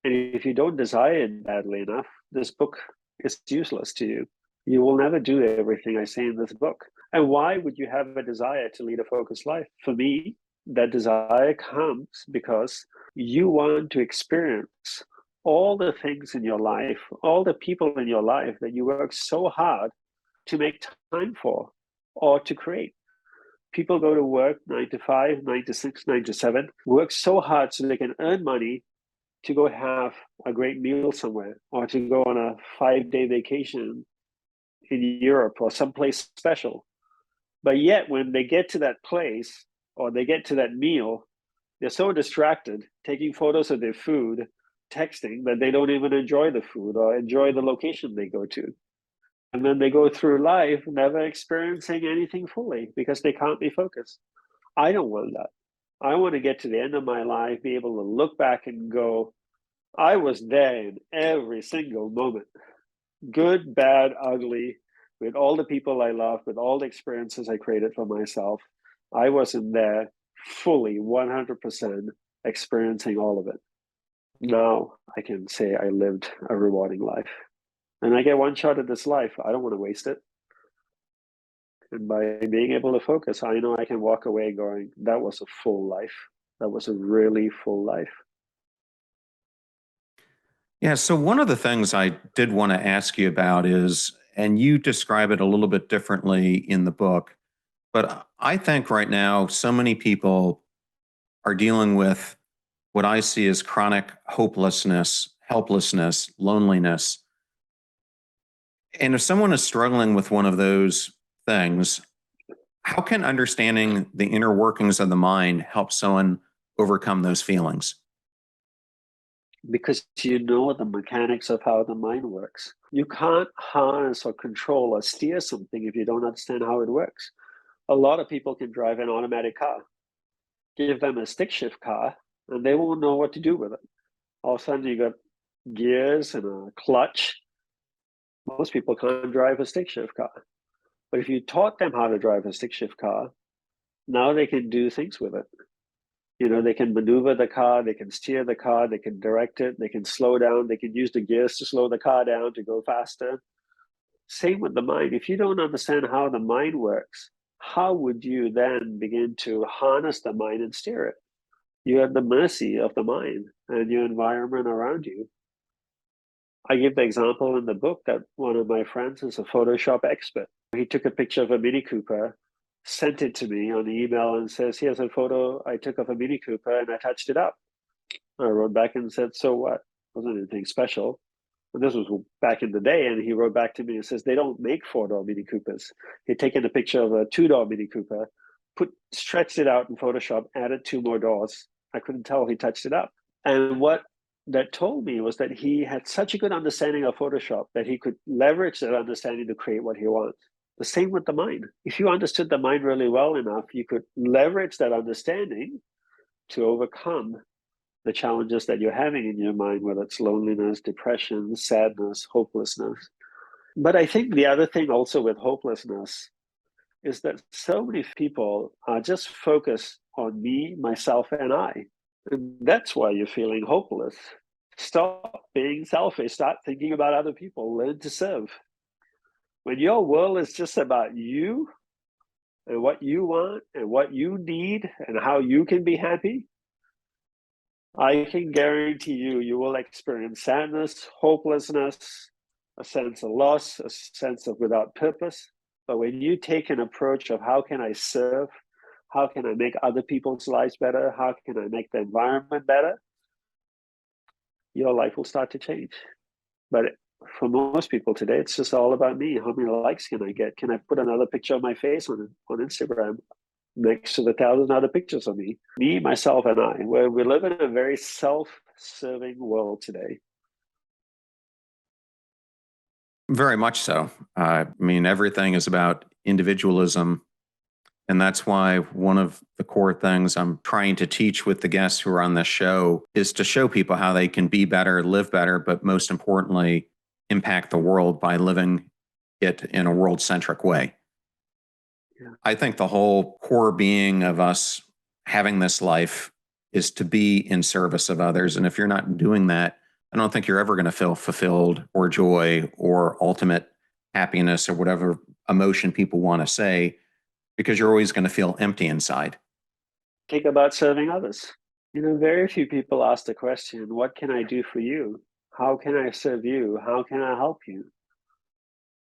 And if you don't desire it badly enough, this book is useless to you. You will never do everything I say in this book. And why would you have a desire to lead a focused life? For me, that desire comes because you want to experience all the things in your life, all the people in your life that you work so hard to make time for or to create. People go to work 9 to 5, 9 to 6, 9 to 7, work so hard so they can earn money to go have a great meal somewhere, or to go on a 5-day vacation in Europe or someplace special. But yet when they get to that place or they get to that meal, they're so distracted taking photos of their food, texting, that they don't even enjoy the food or enjoy the location they go to. And then they go through life never experiencing anything fully because they can't be focused. I don't want that. I want to get to the end of my life, be able to look back and go, I was there in every single moment, good, bad, ugly, with all the people I love, with all the experiences I created for myself. I was in there fully 100% experiencing all of it. Now I can say I lived a rewarding life. And I get one shot at this life. I don't want to waste it. And by being able to focus, I know I can walk away going, that was a full life. That was a really full life. Yeah. So one of the things I did want to ask you about is, and you describe it a little bit differently in the book, but I think right now so many people are dealing with what I see as chronic hopelessness, helplessness, loneliness. And if someone is struggling with one of those things, how can understanding the inner workings of the mind help someone overcome those feelings? Because you know the mechanics of how the mind works. You can't harness or control or steer something if you don't understand how it works. A lot of people can drive an automatic car. Give them a stick shift car, and they won't know what to do with it. All of a sudden, you got gears and a clutch. Most people can't drive a stick shift car. But if you taught them how to drive a stick shift car, now they can do things with it. They can maneuver the car, they can steer the car, they can direct it, they can slow down, they can use the gears to slow the car down to go faster. Same with the mind. If you don't understand how the mind works, how would you then begin to harness the mind and steer it? You're at the mercy of the mind and your environment around you. I give the example in the book that one of my friends is a Photoshop expert. He took a picture of a Mini Cooper, sent it to me on email and says, here's a photo I took of a Mini Cooper and I touched it up. I wrote back and said, so what? Wasn't anything special. And this was back in the day. And he wrote back to me and says, they don't make 4-door Mini Coopers. He'd taken a picture of a 2-door Mini Cooper, stretched it out in Photoshop, added 2 more doors. I couldn't tell he touched it up. And what that told me was that he had such a good understanding of Photoshop that he could leverage that understanding to create what he wants. The same with the mind. If you understood the mind really well enough, you could leverage that understanding to overcome the challenges that you're having in your mind, whether it's loneliness, depression, sadness, hopelessness. But I think the other thing also with hopelessness is that so many people are just focused on me, myself, and I. And that's why you're feeling hopeless. Stop being selfish. Start thinking about other people. Learn to serve. When your world is just about you and what you want and what you need and how you can be happy, I can guarantee you will experience sadness, hopelessness, a sense of loss, a sense of without purpose. But when you take an approach of how can I serve, how can I make other people's lives better, how can I make the environment better, your life will start to change. But for most people today, it's just all about me. How many likes can I get? Can I put another picture of my face on Instagram next to the 1,000 other pictures of me, myself, and I? Where we live in a very self-serving world today. Very much so. I mean, everything is about individualism. And that's why one of the core things I'm trying to teach with the guests who are on this show is to show people how they can be better, live better, but most importantly, impact the world by living it in a world-centric way. Yeah. I think the whole core being of us having this life is to be in service of others. And if you're not doing that, I don't think you're ever going to feel fulfilled or joy or ultimate happiness or whatever emotion people want to say, because you're always going to feel empty inside. Think about serving others. Very few people ask the question, what can I do for you? How can I serve you? How can I help you?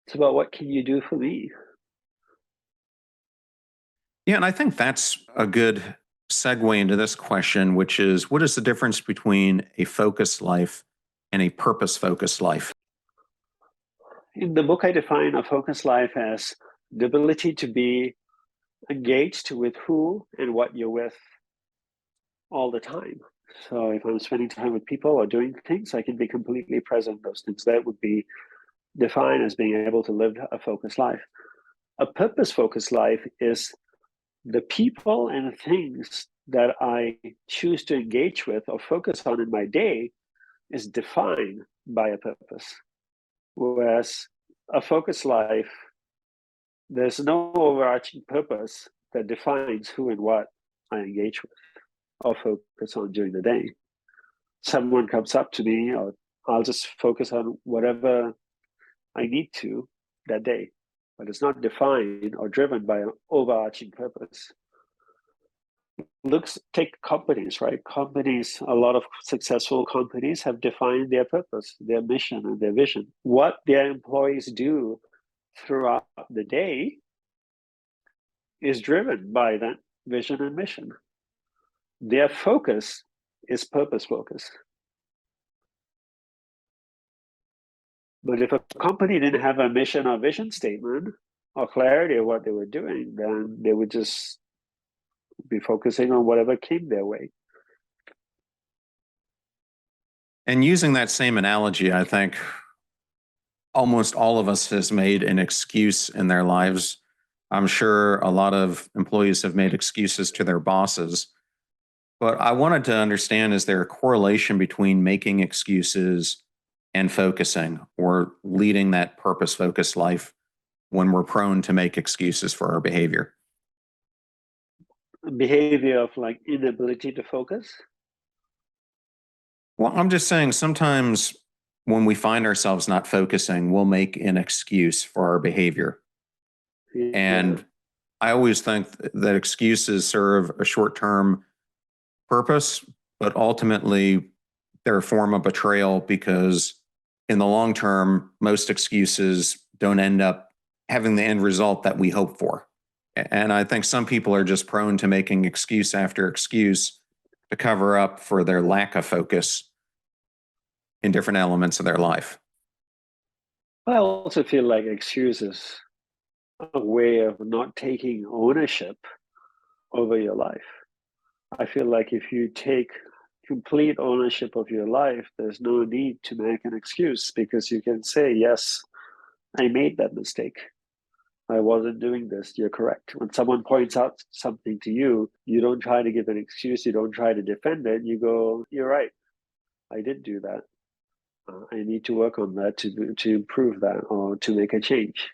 It's about what can you do for me? Yeah, and I think that's a good segue into this question, which is, what is the difference between a focused life and a purpose-focused life? In the book, I define a focused life as the ability to be engaged with who and what you're with all the time. So if I'm spending time with people or doing things, I can be completely present in those things. That would be defined as being able to live a focused life. A purpose-focused life is the people and things that I choose to engage with or focus on in my day is defined by a purpose. Whereas a focused life, there's no overarching purpose that defines who and what I engage with or focus on during the day. Someone comes up to me, or I'll just focus on whatever I need to that day, but it's not defined or driven by an overarching purpose. Take companies, right? Companies, a lot of successful companies have defined their purpose, their mission, and their vision. What their employees do throughout the day is driven by that vision and mission. Their focus is purpose focus. But if a company didn't have a mission or vision statement or clarity of what they were doing, then they would just be focusing on whatever came their way. And using that same analogy, I think almost all of us has made an excuse in their lives. I'm sure a lot of employees have made excuses to their bosses. But I wanted to understand, is there a correlation between making excuses and focusing or leading that purpose focused life when we're prone to make excuses for our behavior? Behavior of like inability to focus. Well, I'm just saying sometimes when we find ourselves not focusing, we'll make an excuse for our behavior. Yeah. And I always think that excuses serve a short term purpose, but ultimately they're a form of betrayal because in the long term, most excuses don't end up having the end result that we hope for. And I think some people are just prone to making excuse after excuse to cover up for their lack of focus in different elements of their life. I also feel like excuses are a way of not taking ownership over your life. I feel like if you take complete ownership of your life, there's no need to make an excuse because you can say, yes, I made that mistake. I wasn't doing this. You're correct. When someone points out something to you, you don't try to give an excuse. You don't try to defend it. You go, you're right. I did do that. I need to work on that to improve that or to make a change.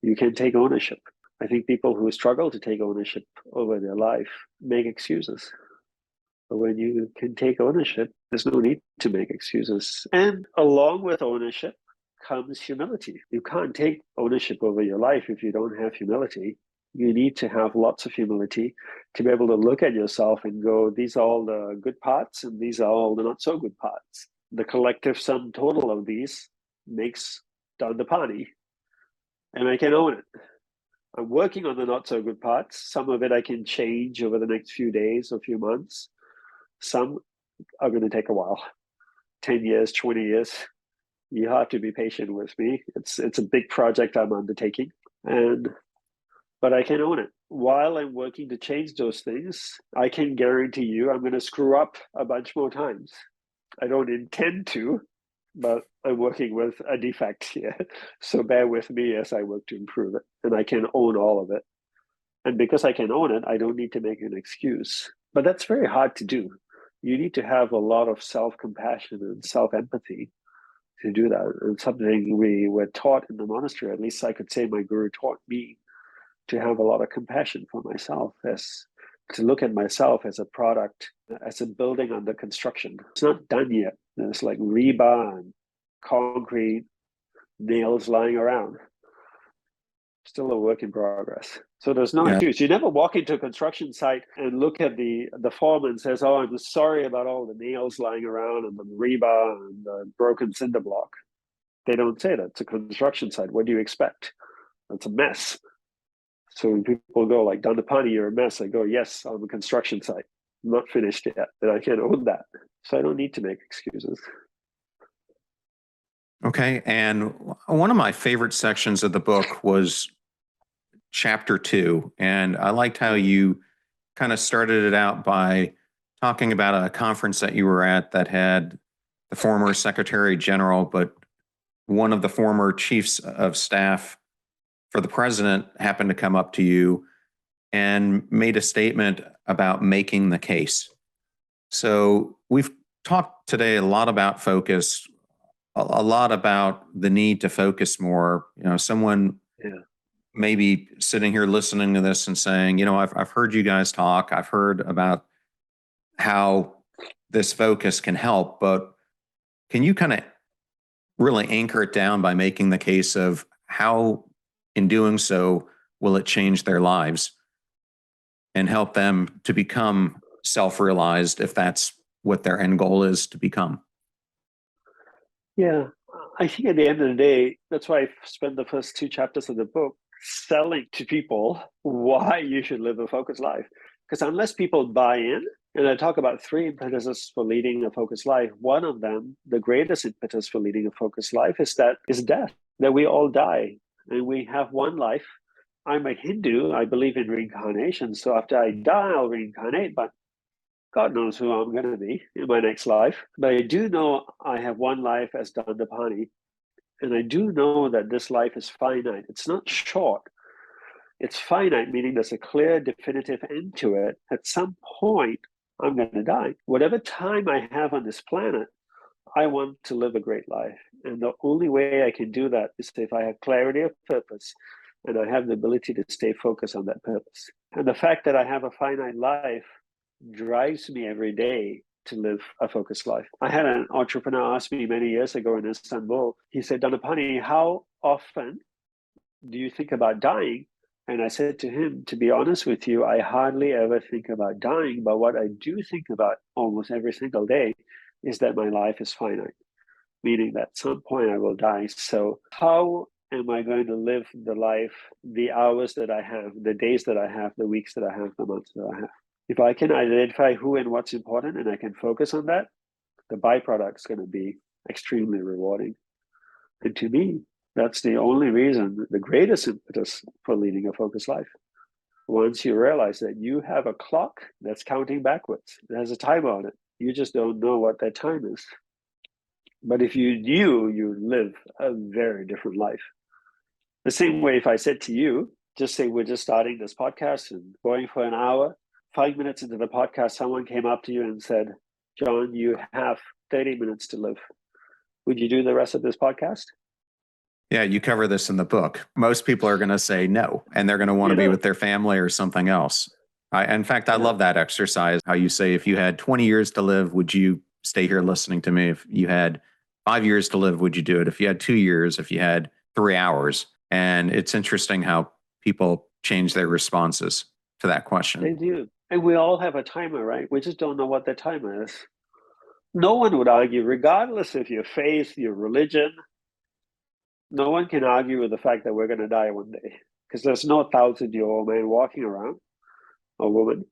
You can take ownership. I think people who struggle to take ownership over their life make excuses. But when you can take ownership, there's no need to make excuses. And along with ownership comes humility. You can't take ownership over your life if you don't have humility. You need to have lots of humility to be able to look at yourself and go, these are all the good parts and these are all the not so good parts. The collective sum total of these makes Dandapani, and I can own it. I'm working on the not so good parts. Some of it I can change over the next few days or few months. Some are going to take a while, 10 years, 20 years. You have to be patient with me. It's a big project I'm undertaking, but I can own it. While I'm working to change those things, I can guarantee you I'm going to screw up a bunch more times. I don't intend to, but I'm working with a defect here. So bear with me as I work to improve it. And I can own all of it. And because I can own it, I don't need to make an excuse. But that's very hard to do. You need to have a lot of self-compassion and self-empathy to do that. And something we were taught in the monastery, at least I could say my guru taught me to have a lot of compassion for myself, as to look at myself as a product, as a building under construction. It's not done yet. There's like rebar and concrete, nails lying around. Still a work in progress. So there's no excuse. You never walk into a construction site and look at the foreman and says, oh, I'm sorry about all the nails lying around and the rebar and the broken cinder block. They don't say that. It's a construction site. What do you expect? It's a mess. So when people go like, Danapani, you're a mess, I go, yes, on the construction site. I'm not finished yet, but I can own that. So I don't need to make excuses. Okay. And one of my favorite sections of the book was chapter 2. And I liked how you kind of started it out by talking about a conference that you were at that had the former Secretary General, but one of the former chiefs of staff for the president happened to come up to you and made a statement about making the case. So we've talked today a lot about focus, a lot about the need to focus more. You know, someone maybe sitting here listening to this and saying, you know, I've heard you guys talk. I've heard about how this focus can help, but can you kind of really anchor it down by making the case of how, in doing so, will it change their lives and help them to become self-realized if that's what their end goal is to become? Yeah, I think at the end of the day, that's why I spent the first 2 chapters of the book selling to people why you should live a focused life. Because unless people buy in, and I talk about 3 impetuses for leading a focused life. One of them, the greatest impetus for leading a focused life, is death, that we all die and we have one life. I'm a Hindu. I believe in reincarnation. So after I die, I'll reincarnate, but God knows who I'm going to be in my next life. But I do know I have one life as Dandapani. And I do know that this life is finite. It's not short. It's finite, meaning there's a clear, definitive end to it. At some point, I'm going to die. Whatever time I have on this planet, I want to live a great life. And the only way I can do that is if I have clarity of purpose and I have the ability to stay focused on that purpose. And the fact that I have a finite life drives me every day to live a focused life. I had an entrepreneur ask me many years ago in Istanbul, he said, Danapani, how often do you think about dying? And I said to him, to be honest with you, I hardly ever think about dying, but what I do think about almost every single day is that my life is finite, meaning that at some point I will die. So how am I going to live the life, the hours that I have, the days that I have, the weeks that I have, the months that I have? If I can identify who and what's important and I can focus on that, the byproduct is going to be extremely rewarding. And to me, that's the only reason, the greatest impetus for leading a focused life. Once you realize that you have a clock that's counting backwards, it has a timer on it. You just don't know what that time is. But if you knew, you live a very different life. The same way if I said to you, just say we're just starting this podcast and going for an hour, 5 minutes into the podcast, someone came up to you and said, John, you have 30 minutes to live. Would you do the rest of this podcast? Yeah, you cover this in the book. Most people are going to say no, and they're going to want to be with their family or something else. In fact, I love that exercise, how you say, if you had 20 years to live, would you stay here listening to me? If you had 5 years to live, would you do it? If you had 2 years, if you had 3 hours? And it's interesting how people change their responses to that question. They do. And we all have a timer, right? We just don't know what the timer is. No one would argue, regardless of your faith, your religion, no one can argue with the fact that we're going to die one day, because there's no 1,000-year-old man walking around, or woman.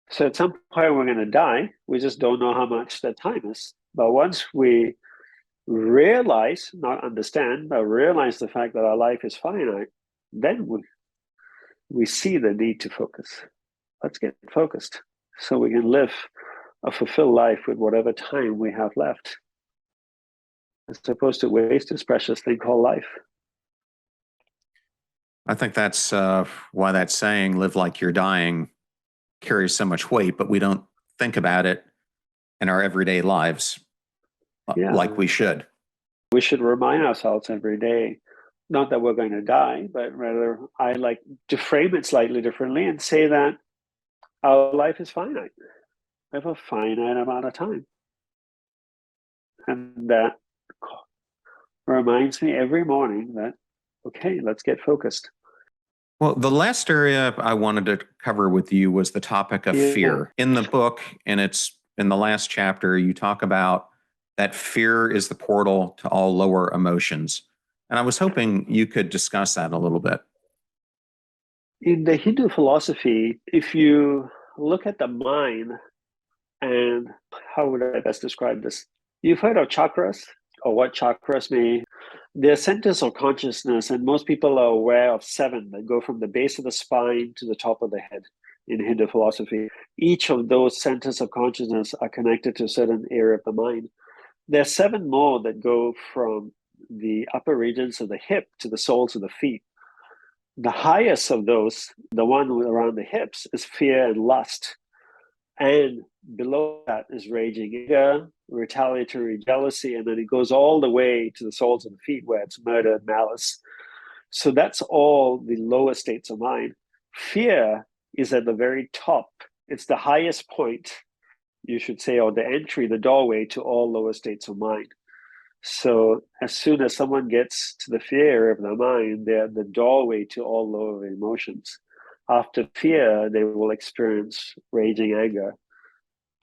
So at some point we're going to die. We just don't know how much that time is. But once we realize, not understand, but realize the fact that our life is finite, then we see the need to focus. Let's get focused so we can live a fulfilled life with whatever time we have left, as opposed to waste this precious thing called life. I think that's why that saying, live like you're dying, carries so much weight, but we don't think about it in our everyday lives like we should. We should remind ourselves every day, not that we're going to die, but rather I like to frame it slightly differently and say that our life is finite. We have a finite amount of time. And that reminds me every morning that, okay, let's get focused. Well, the last area I wanted to cover with you was the topic of fear. In the book, and it's in the last chapter, you talk about that fear is the portal to all lower emotions. And I was hoping you could discuss that a little bit. In the Hindu philosophy, if you look at the mind, and how would I best describe this? You've heard of chakras, or what chakras may. They're centers of consciousness, and most people are aware of 7 that go from the base of the spine to the top of the head in Hindu philosophy. Each of those centers of consciousness are connected to a certain area of the mind. There are 7 more that go from the upper regions of the hip to the soles of the feet. The highest of those, the one around the hips, is fear and lust. And below that is raging anger, retaliatory jealousy, and then it goes all the way to the soles of the feet where it's murder and malice. So that's all the lower states of mind. Fear is at the very top. It's the highest point, you should say, or the entry, the doorway to all lower states of mind. So as soon as someone gets to the fear of the mind, they're the doorway to all lower emotions. After fear, they will experience raging anger.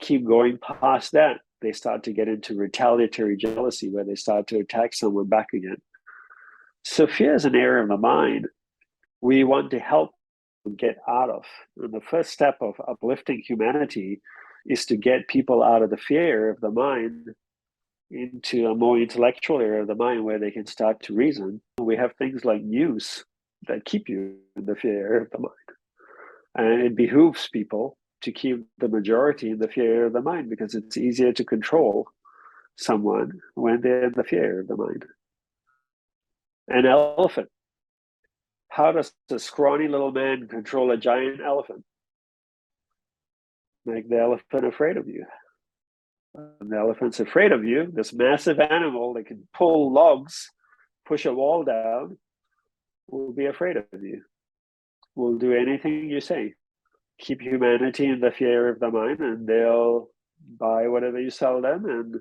Keep going past that, they start to get into retaliatory jealousy, where they start to attack someone back again. So fear is an area of the mind we want to help get out of. And the first step of uplifting humanity is to get people out of the fear of the mind into a more intellectual area of the mind where they can start to reason. We have things like news that keep you in the fear of the mind. And it behooves people to keep the majority in the fear of the mind, because it's easier to control someone when they're in the fear of the mind. An elephant. How does a scrawny little man control a giant elephant? Make the elephant afraid of you. When the elephant's afraid of you, this massive animal that can pull logs, push a wall down, will be afraid of you. Will do anything you say. Keep humanity in the fear of the mind, and they'll buy whatever you sell them and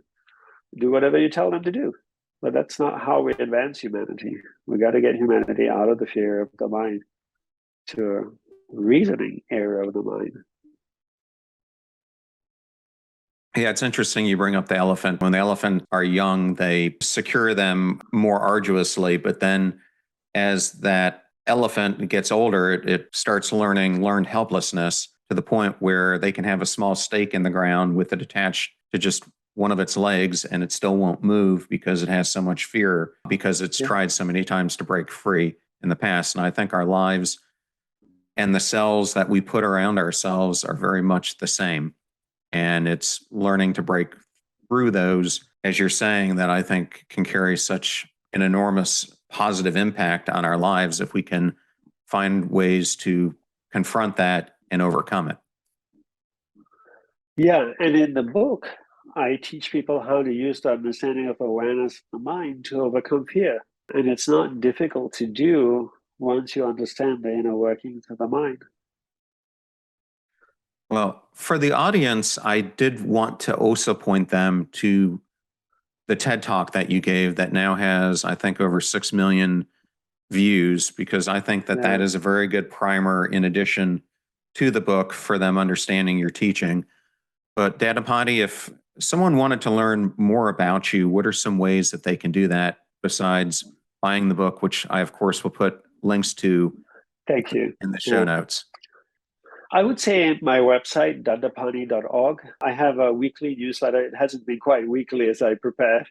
do whatever you tell them to do. But that's not how we advance humanity. We got to get humanity out of the fear of the mind to a reasoning area of the mind. Yeah, it's interesting you bring up the elephant. When the elephant are young, they secure them more arduously, but then as that elephant gets older, it starts learned helplessness to the point where they can have a small stake in the ground with it attached to just one of its legs, and it still won't move because it has so much fear, because it's tried so many times to break free in the past. And I think our lives and the cells that we put around ourselves are very much the same. And it's learning to break through those, as you're saying, that I think can carry such an enormous positive impact on our lives if we can find ways to confront that and overcome it. Yeah, and in the book, I teach people how to use the understanding of awareness of the mind to overcome fear. And it's not difficult to do once you understand the inner workings of the mind. Well, for the audience, I did want to also point them to the TED Talk that you gave that now has, I think, over 6 million views, because I think that that is a very good primer in addition to the book for them understanding your teaching. But Danapani, if someone wanted to learn more about you, what are some ways that they can do that besides buying the book, which I, of course, will put links to Thank you. in the show notes? I would say my website, dandapani.org. I have a weekly newsletter. It hasn't been quite weekly as I prepare,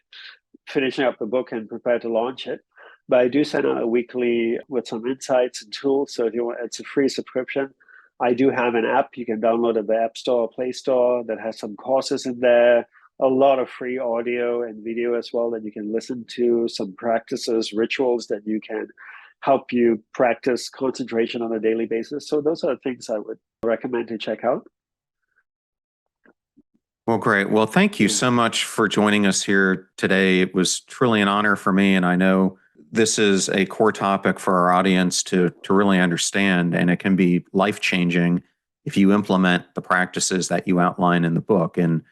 finishing up the book and prepare to launch it. But I do send out a weekly with some insights and tools. So if you want, it's a free subscription. I do have an app you can download at the App Store or Play Store that has some courses in there, a lot of free audio and video as well that you can listen to, some practices, rituals that you can help you practice concentration on a daily basis. So those are the things I would recommend to check out. Well, great. Well, thank you so much for joining us here today. It was truly an honor for me, and I know this is a core topic for our audience to really understand, and it can be life-changing if you implement the practices that you outline in the book. And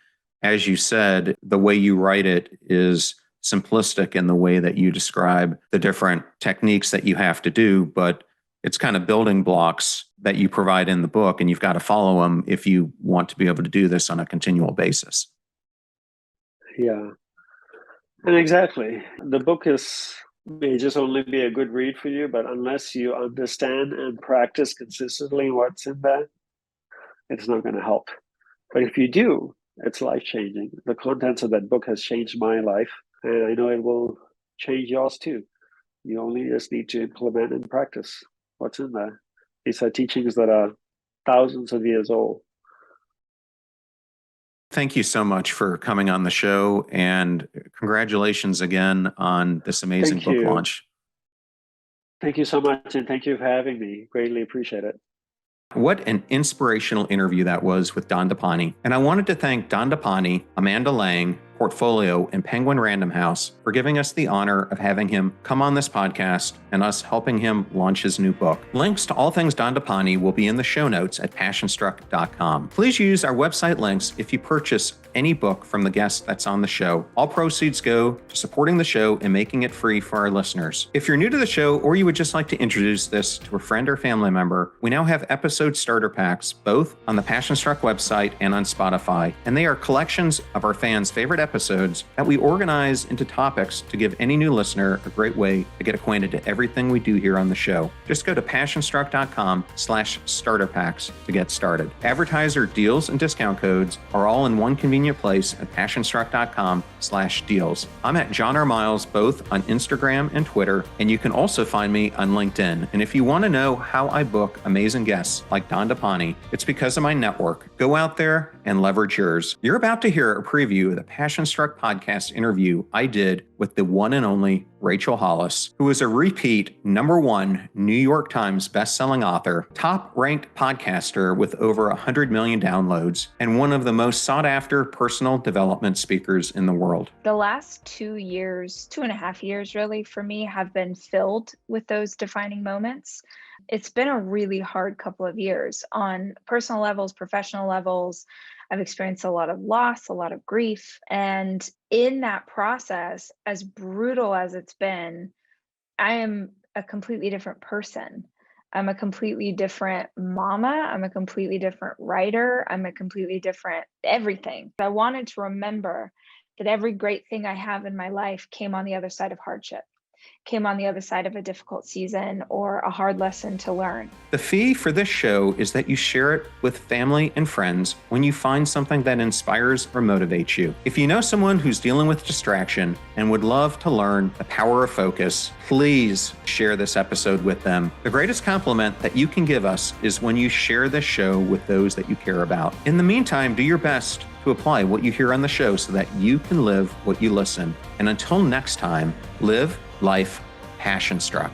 as you said, the way you write it is simplistic in the way that you describe the different techniques that you have to do, but it's kind of building blocks that you provide in the book, and you've got to follow them if you want to be able to do this on a continual basis. Yeah, and exactly. The book may just only be a good read for you, but unless you understand and practice consistently what's in there, it's not going to help. But if you do, it's life-changing. The contents of that book has changed my life, and I know it will change yours too. You only just need to implement and practice what's in there. These are teachings that are thousands of years old. Thank you so much for coming on the show, and congratulations again on this amazing book launch. Thank you so much, and thank you for having me. Greatly appreciate it. What an inspirational interview that was with Dandapani. And I wanted to thank Dandapani, Amanda Lang, Portfolio, and Penguin Random House for giving us the honor of having him come on this podcast and us helping him launch his new book. Links to all things Dandapani will be in the show notes at passionstruck.com. Please use our website links if you purchase any book from the guest that's on the show. All proceeds go to supporting the show and making it free for our listeners. If you're new to the show, or you would just like to introduce this to a friend or family member, we now have episode starter packs, both on the Passionstruck website and on Spotify. And they are collections of our fans' favorite episodes that we organize into topics to give any new listener a great way to get acquainted to everything we do here on the show. Just go to passionstruck.com/starter packs to get started. Advertiser deals and discount codes are all in one convenient place at passionstruck.com/deals. I'm at John R. Miles, both on Instagram and Twitter, and you can also find me on LinkedIn. And if you want to know how I book amazing guests like Dandapani, it's because of my network. Go out there, and leverage yours. You're about to hear a preview of the Passion Struck podcast interview I did with the one and only Rachel Hollis, who is a repeat #1 New York Times bestselling author, top-ranked podcaster with over 100 million downloads, and one of the most sought-after personal development speakers in the world. The last 2.5 years really for me have been filled with those defining moments. It's been a really hard couple of years on personal levels, professional levels. I've experienced a lot of loss, a lot of grief. And in that process, as brutal as it's been, I am a completely different person. I'm a completely different mama. I'm a completely different writer. I'm a completely different everything. I wanted to remember that every great thing I have in my life came on the other side of hardship, came on the other side of a difficult season or a hard lesson to learn. The fee for this show is that you share it with family and friends when you find something that inspires or motivates you. If you know someone who's dealing with distraction and would love to learn the power of focus, please share this episode with them. The greatest compliment that you can give us is when you share this show with those that you care about. In the meantime, do your best to apply what you hear on the show so that you can live what you listen. And until next time, live life passion struck.